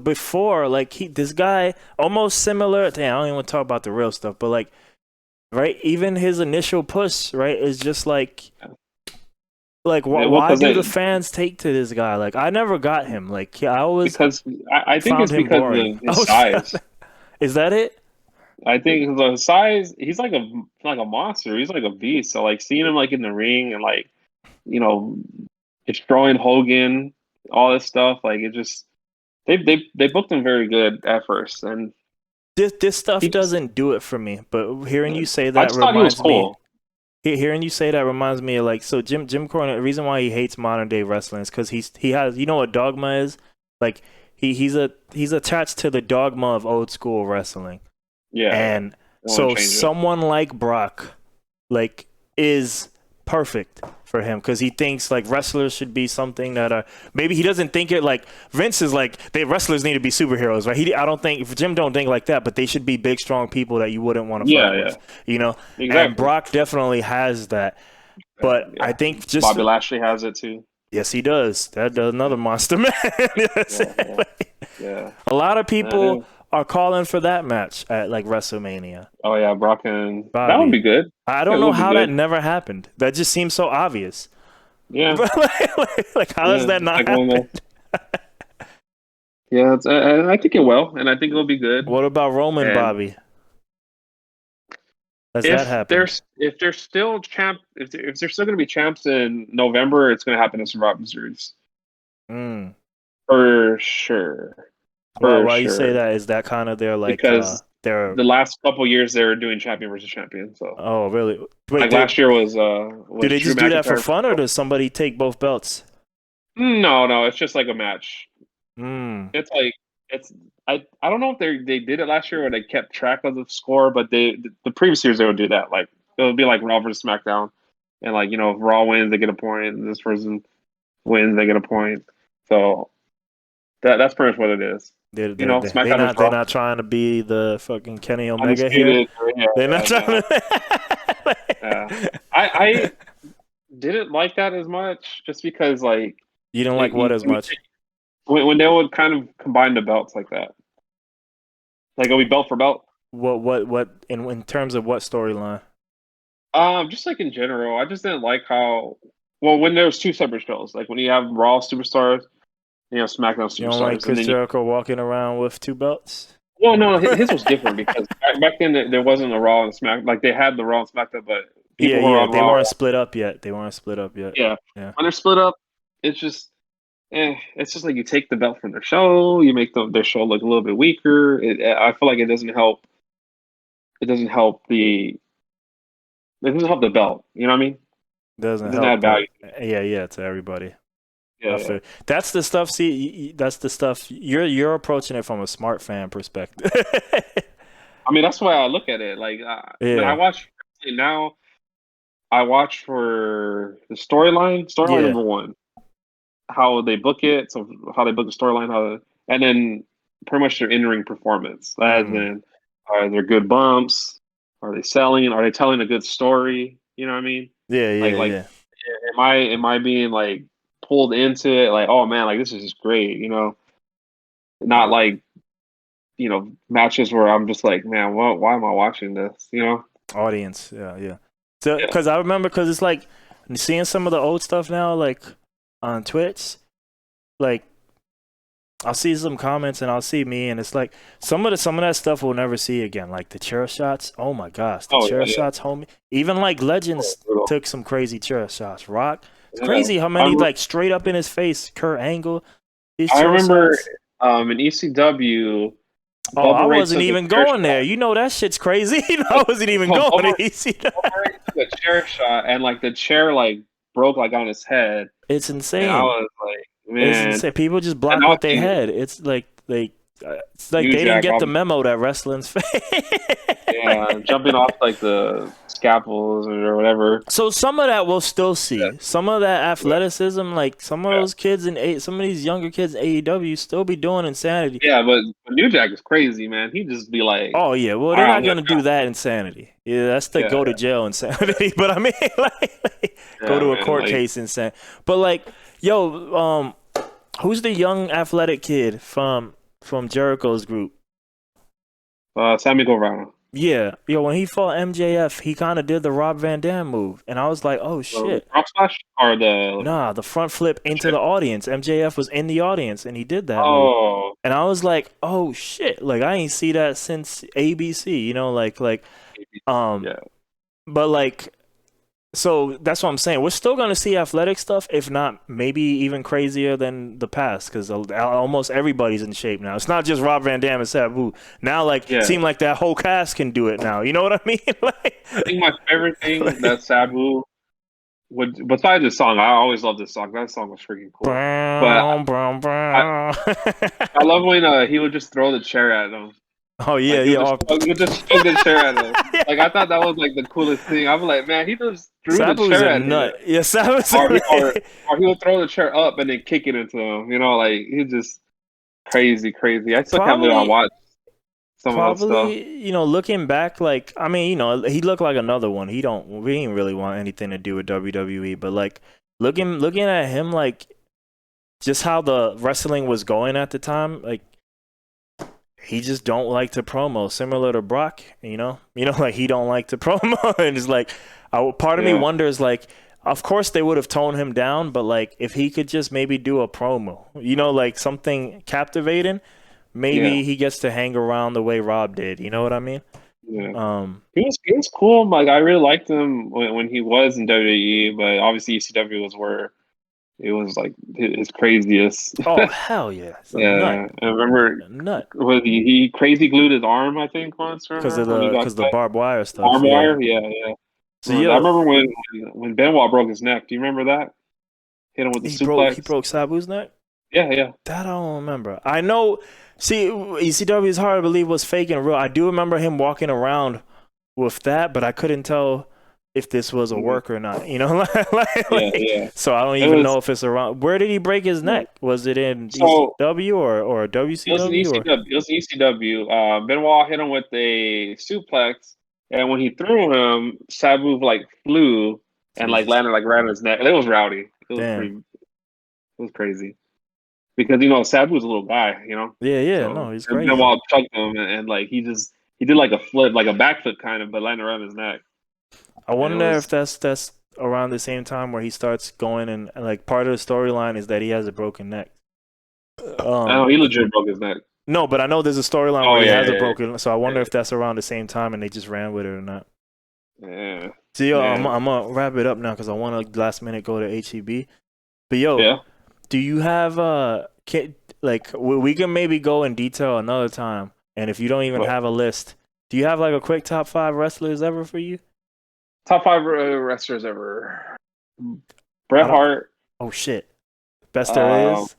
before, like this guy almost similar. Damn, I don't even want to talk about the real stuff, but like, right, even his initial push, right, is just like Yeah, well, why do the fans take to this guy? Like, I never got him. Like, I always because I think found it's him because boring. of his Oh, size. is that it? I think the size, he's like a monster. He's like a beast. So like seeing him like in the ring and like you know destroying Hogan, all this stuff, like it just they booked him very good at first, and This stuff he just doesn't do it for me. But hearing you say I that just thought he was reminds me. cool. Hearing you say that reminds me of like so Jim Cornette. The reason why he hates modern day wrestling is because he has what dogma is like he's attached to the dogma of old school wrestling, Yeah, yeah. and I don't want so to change it. someone like Brock like is perfect for him because he thinks like wrestlers should be something that are maybe he doesn't think it like Vince is like they wrestlers need to be superheroes, right? I don't think Jim don't think like that, but they should be big strong people that you wouldn't want to fuck Yeah, with, yeah, you know. And exactly. Brock definitely has that, but I Yeah, think just Bobby Lashley has it too. yes, he does. That does another monster man. Yes. Yeah, yeah, yeah. A lot of That people is. are calling for that match at like WrestleMania. Oh yeah, Brock and that would Bobby. be good. I Yeah, don't it know would be how that good. never happened. That just seems so obvious. Yeah, But like how does yeah. that It's not like one happen? of the. Yeah, I think it will, and I think it'll be good. What about Roman And Bobby? Has that happened? if they're still if they're still going to be champs in November, it's going to happen in Survivor Series Mm. for sure, for Why you say sure. that? Is that kind of their like Because their the last couple years they were doing champion versus champion. So oh really? Wait, like last year do was they Drew just do that for McIntyre. fun or does somebody take both belts? No, no, it's just like a match. Mm. It's like it's I don't know if they did it last year or they kept track of the score, but the previous years they would do that. Like it would be like Raw versus SmackDown, and like if Raw wins they get a point, and this person wins they get a point. So that's pretty much what it is. They SmackDown versus not they're Raw, not trying to be the fucking Kenny Omega here. undisputed. Yeah, They're not yeah, trying no, to. yeah. I didn't like that as much just because like You don't like what as much? when they would kind of combine the belts like that, like it'll be belt for belt. What in terms of what storyline? Just like in general, I just didn't like how well when there's two separate shows, like when you have Raw superstars, SmackDown You don't like superstars, and Chris then you. Jericho walking around with two belts? Well, no, his was different because back then there wasn't a Raw and Smack. Like they had the Raw and SmackDown, but Yeah, people who were yeah. on They Raw. weren't split up yet. They weren't split up yet. Yeah, Yeah. when they're split up, it's just. It's just like you take the belt from their show, you make their show look a little bit weaker. I feel like it doesn't help. It doesn't help It doesn't help the belt. You know what I mean? It Doesn't doesn't add help the value. yeah to everybody. Yeah, I yeah. feel that's the stuff. See, that's the stuff you're approaching it from a smart fan perspective. I mean, that's why I look at it. Like when I Yeah, watch now, I watch for the storyline. Storyline yeah. number one, how they book it. So how they book the storyline, and then pretty much their in-ring performance. As Mm. in, are there good bumps? Are they selling? Are they telling a good story? You know what I mean? Yeah, Like yeah, like, yeah. am I being like pulled into it? Like, oh man, like this is just great. Not like matches where I'm just like, man, why am I watching this? Audience, yeah, yeah. So, Yeah. because I remember, because it's like seeing some of the old stuff now, like on Twitch, like I'll see some comments and I'll see me, and it's like some of that stuff we'll never see again, like the chair shots. Oh my gosh, the Oh chair yeah, shots, homie. Even like yeah. Legends Brutal. took some crazy chair shots. Rock, it's Yeah. crazy how many I'm like straight up in his face, Kurt Angle. East I Coast remember sides. in ECW, Oh, I Bubba Ray wasn't took a even chair going there. shot. You know that shit's crazy. I wasn't even No, going Bubba, to ECW. Bubba Ray took a chair shot, and like the chair like broke like on his head, It's and I insane. was like, It's man. insane. People just And block now with their see head. It's like New they didn't Jack, get the memo that wrestling's fake. yeah, jumping off like the scaffolds or whatever. So some of that we'll still see. Some of that Yeah, athleticism, like some of yeah, those kids some of these younger kids in AEW still be doing insanity. yeah. But New Jack is crazy, man. He just be like, Oh yeah, well all they're right, not I'm gonna gonna do that insanity. Yeah, that's the yeah, go to jail insanity. But I mean, go yeah, to a man. court Like case insanity. But like, yo, who's the young athletic kid from Jericho's group? Sammy Guevara, Yeah, yo, when he fought MJF, he kind of did the Rob Van Dam move, and I was like, oh the shit. frog splash or the Nah, the front flip into shit. the audience. MJF was in the audience and he did that move. Oh, And I was like, "Oh shit. Like I ain't see that since ABC, um yeah, but like so that's what I'm saying. We're still going to see athletic stuff, if not maybe even crazier than the past cuz almost everybody's in shape now. It's not just Rob Van Dam and Sabu. Now like yeah. seem like that whole cast can do it now. You know what I mean? I think my favorite thing like that Sabu would, besides this song, I always love this song. That song was freaking cool. But brown, brown, I, brown. I love when he would just throw the chair at them. Oh Like yeah, yeah. he would just shove the chair at him. Like I thought that was like the coolest thing. I'm like, man, he just threw the Sabu's chair a at him, nut. Yeah, Sabu's or a or he would throw the chair up and then kick it into him. You know, like he's just crazy, crazy. I still can't believe I probably watched some of that stuff. Probably, looking back, like I mean, he looked like another one. We didn't really want anything to do with WWE, but like looking at him, like just how the wrestling was going at the time, like he just don't like to promo, similar to Brock, like he don't like to promo, and it's like, part of me Yeah, wonders, like, of course they would have toned him down, but like if he could just maybe do a promo, like something captivating, yeah, maybe he gets to hang around the way Rob did. You know what I mean? yeah. Um, He was cool. Like I really liked him when he was in WWE, but obviously ECW was where it was like his craziest. oh hell yeah, it's a nut, Yeah, I remember a nut, was he crazy glued his arm, I think, once, because remember of when he the got because the barbed wire stuff. arm Yeah. wire? Yeah, yeah. So Remember that? I yo, remember when Benoit broke his neck. Do you remember that? Hit him with the he suplex. broke Sabu's neck. Yeah, yeah. That I don't remember. I know. See, ECW is hard to believe was fake and real. I do remember him walking around with that, but I couldn't tell if this was a Yeah, work or not. yeah, yeah. So I don't It even was know if it's around. Where did he break his neck? Was it in so ECW or it was an WCW or? ECW. It was ECW. Benoit hit him with a suplex, and when he threw him, Sabu like flew and like Jesus, landed like right on his neck. And it was rowdy. It was damn. pretty. It was crazy because Sabu's a little guy, Yeah, yeah. so No, he's and crazy. Benoit chucked him, and like he did like a flip, like a backflip kind of, but landed around his neck, I and it wonder if was. that's around the same time where he starts going and like part of the storyline is that he has a broken neck. I know Um, he legit broke his neck. no, but I know there's a storyline Oh where he yeah, has a yeah, broken. So I yeah, wonder if that's around the same time and they just ran with it or not. yeah, So yo, I'm yeah, I'm gonna wrap it up now because I want to last minute go to HEB. But yo, yeah. do you have like we can maybe go in detail another time, and if you don't even But have a list, do you have like a quick top 5 wrestlers ever for you? top five wrestlers ever: I Bret don't. Hart, Oh shit, best there um, is,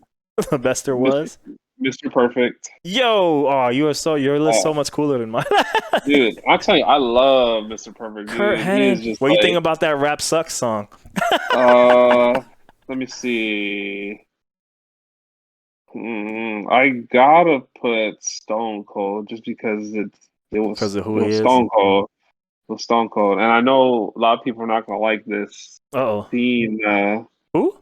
best there Mr. was. Mr. Perfect. Yo, oh, your list Uh, so much cooler than mine. dude, I'll tell you, I love Mr. Perfect, Kurt dude. He is Hennig. just What do you think like, about that Rap Sucks song? uh, let me see. I gotta put Stone Cold just because Because of it who he was is. Stone Cold. It was Stone Cold, and I know a lot of people are not gonna like this. Uh-oh. Cena, Who?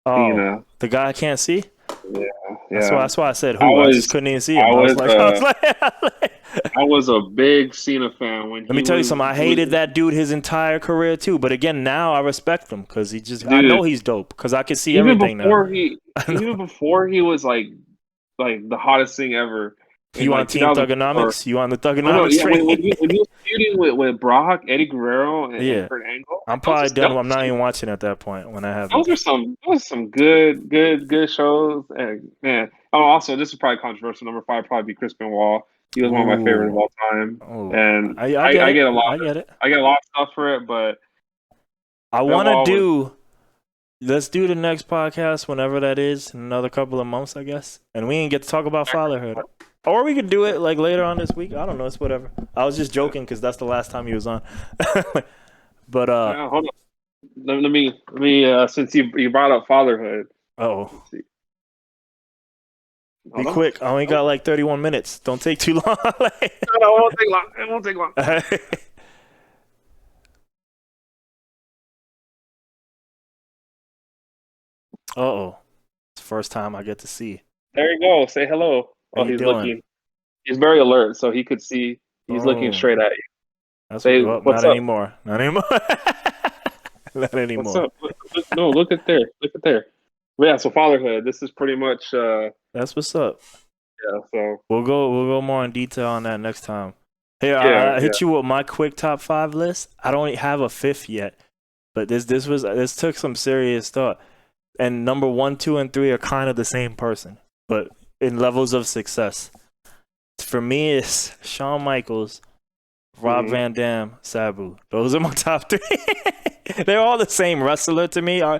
Oh, Cena, the guy I can't see? yeah, That's why yeah. that's why I said I who. I just was, couldn't even see I him. I was was, like, I was like I was a big Cena fan when Let me he tell you something. I he was, hated that dude his entire career too. But again, now I respect him because I dude. know he's dope because I can see Even everything now. before he, I even know. before he was like the hottest thing ever. in You on like Team 2004. Thugonomics? You on the Oh no, Thugonomics yeah, train? when he was feuding with Brock, Eddie Guerrero, and Yeah. Kurt Angle, I'm like, probably done. I'm not even watching at that point when I haven't. those are some good shows. And man, oh, also this is probably controversial. Number 5 probably be Chris Benoit. He was one of my favorite of Ooh. all time, Oh, and I get I it. get a lot I get it. I get a lot of stuff for it, but I want to Benoit was. do. Let's do the next podcast whenever that is, in another couple of months, I guess. And we ain't get to talk about fatherhood. Or we could do it like later on this week. I don't know. It's whatever. I was just joking because that's the last time he was on. But Yeah, hold on. Let me since you brought up fatherhood. oh, Let's see. be Hold on. quick. I only got like 31 minutes. Don't take too long. No, it won't take long. It won't take long. Uh-oh. It's the first time I get to see. There you go. Say hello. How Oh, you he's doing? looking. He's very alert, so he could see. He's looking Oh, straight at you. that's Say, well, what's not up? anymore. Not anymore. Not What's anymore. up? No, look at there. Look at there. But yeah, so fatherhood. This is pretty much. That's what's up. Yeah. So We'll go more in detail on that next time. Here, yeah, I hit you with my quick top 5 list. I don't have a fifth yet, but this took some serious thought. And number 1, 2, and 3 are kind of the same person, but in levels of success. For me, it's Shawn Michaels, Rob Van Dam, Sabu. Those are my top 3. They're all the same wrestler to me. I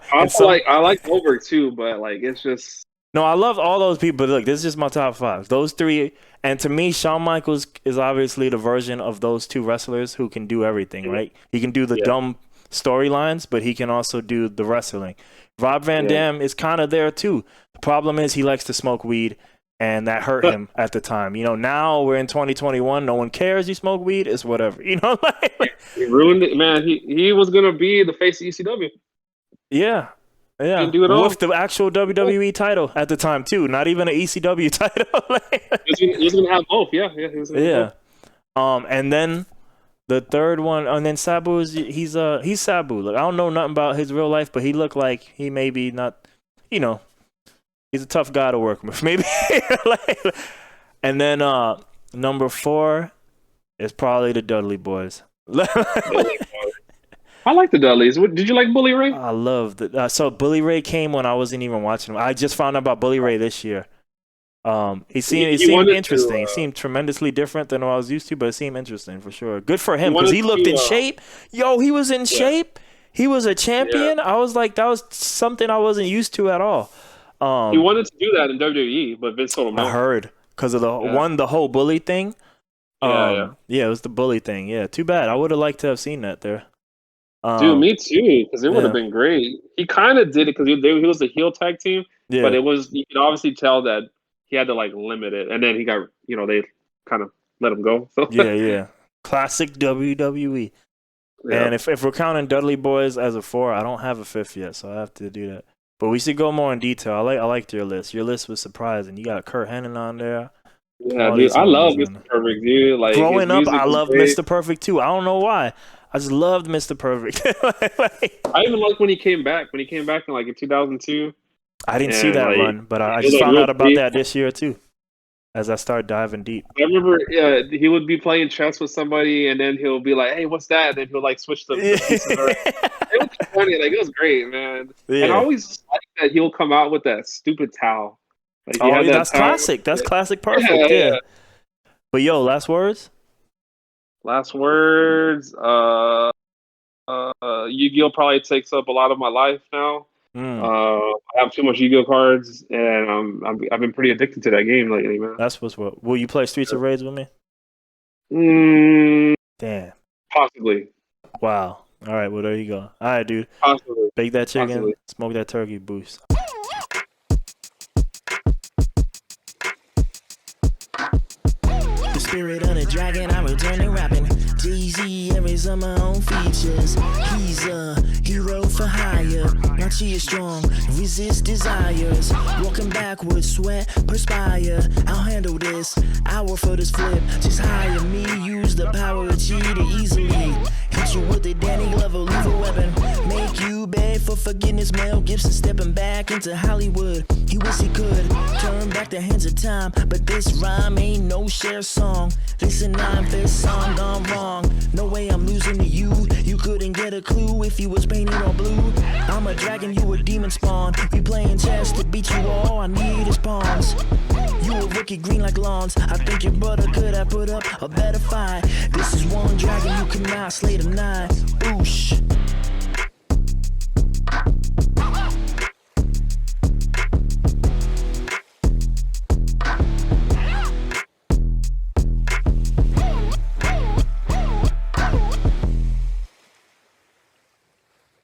like Goldberg too, but like it's just. No, I love all those people, but look, this is just my top 5. Those 3, and to me, Shawn Michaels is obviously the version of those 2 wrestlers who can do everything, right? He can do the dumb storylines, but he can also do the wrestling. Rob Van Dam is kind of there too. The problem is he likes to smoke weed, and that hurt him at the time. You know, now we're in 2021. No one cares you smoke weed. It's whatever. You know, He ruined it, man. He was gonna be the face of ECW. Yeah. Yeah, do it all. with the actual WWE title at the time too, not even an ECW title. He was gonna have both, yeah. He was yeah. And then the third one, and then Sabu he's Sabu. Like I don't know nothing about his real life, but he looked like he maybe not, you know, he's a tough guy to work with, maybe. And then number 4 is probably the Dudley Boys. I like the Dudleys. Did you like Bully Ray? I loved it. So Bully Ray came when I wasn't even watching him. I just found out about Bully Ray this year. He seemed interesting. He seemed tremendously different than what I was used to, but it seemed interesting for sure. Good for him because he looked in shape. Yo, he was in shape. He was a champion. I was like, that was something I wasn't used to at all. He wanted to do that in WWE, but Vince told him no. I heard because of the whole bully thing. Yeah, it was the bully thing. Yeah, too bad. I would have liked to have seen that there. Dude, me too, because it would have been great. He kind of did it because he was a heel tag team, but it was, you could obviously tell that he had to like limit it, and then he got, they kind of let him go. So. Yeah. Classic WWE. Yeah. And if we're counting Dudley Boys as a 4, I don't have a 5th yet, so I have to do that. But we should go more in detail. I liked your list. Your list was surprising. You got Kurt Hennig on there. Yeah, dude, I love Mr. Perfect, dude. Like growing up, I loved Mr. Perfect too. I don't know why. I just loved Mr. Perfect. I even liked when he came back. When he came back in 2002. I didn't see that run, but I just found out about that this year too. As I started diving deep. I remember, he would be playing chess with somebody, and then he'll be like, "Hey, what's that?" And then he'll switch the pieces. It was funny. It was great, man. Yeah. And I always like that he'll come out with that stupid towel. That's classic. That's classic Perfect. Yeah. But yo, last words. Last words. Yu-Gi-Oh probably takes up a lot of my life now. I have too much Yu-Gi-Oh cards, and I've been pretty addicted to that game lately, man. That's what's what. Will you play Streets of Rage with me? Damn. Possibly. Wow. All right. Well, there you go. All right, dude. Possibly. Bake that chicken. Smoke that turkey. Boost. Spirit of the dragon, I'm returning rapping. Jay-Z, erase on my own features. He's a hero for hire. Not she is strong, resist desires. Walking backwards, sweat, perspire. I'll handle this, hour for this flip. Just hire me, use the power of G to easily hit you with a Danny Glover lethal weapon. Make you beg for forgiveness, Mel Gibson stepping back into Hollywood. He wish he could turn back the the hands of time, but this rhyme ain't no share song. Listen, I'm this song gone wrong. No way I'm losing to you. You couldn't get a clue if you was painted all blue. I'm a dragon, you a demon spawn. We playing chess to beat you all. I need is pawns. You a rookie green like lawns. I think your brother could have put up a better fight. This is one dragon, you cannot slay the nine. Boosh.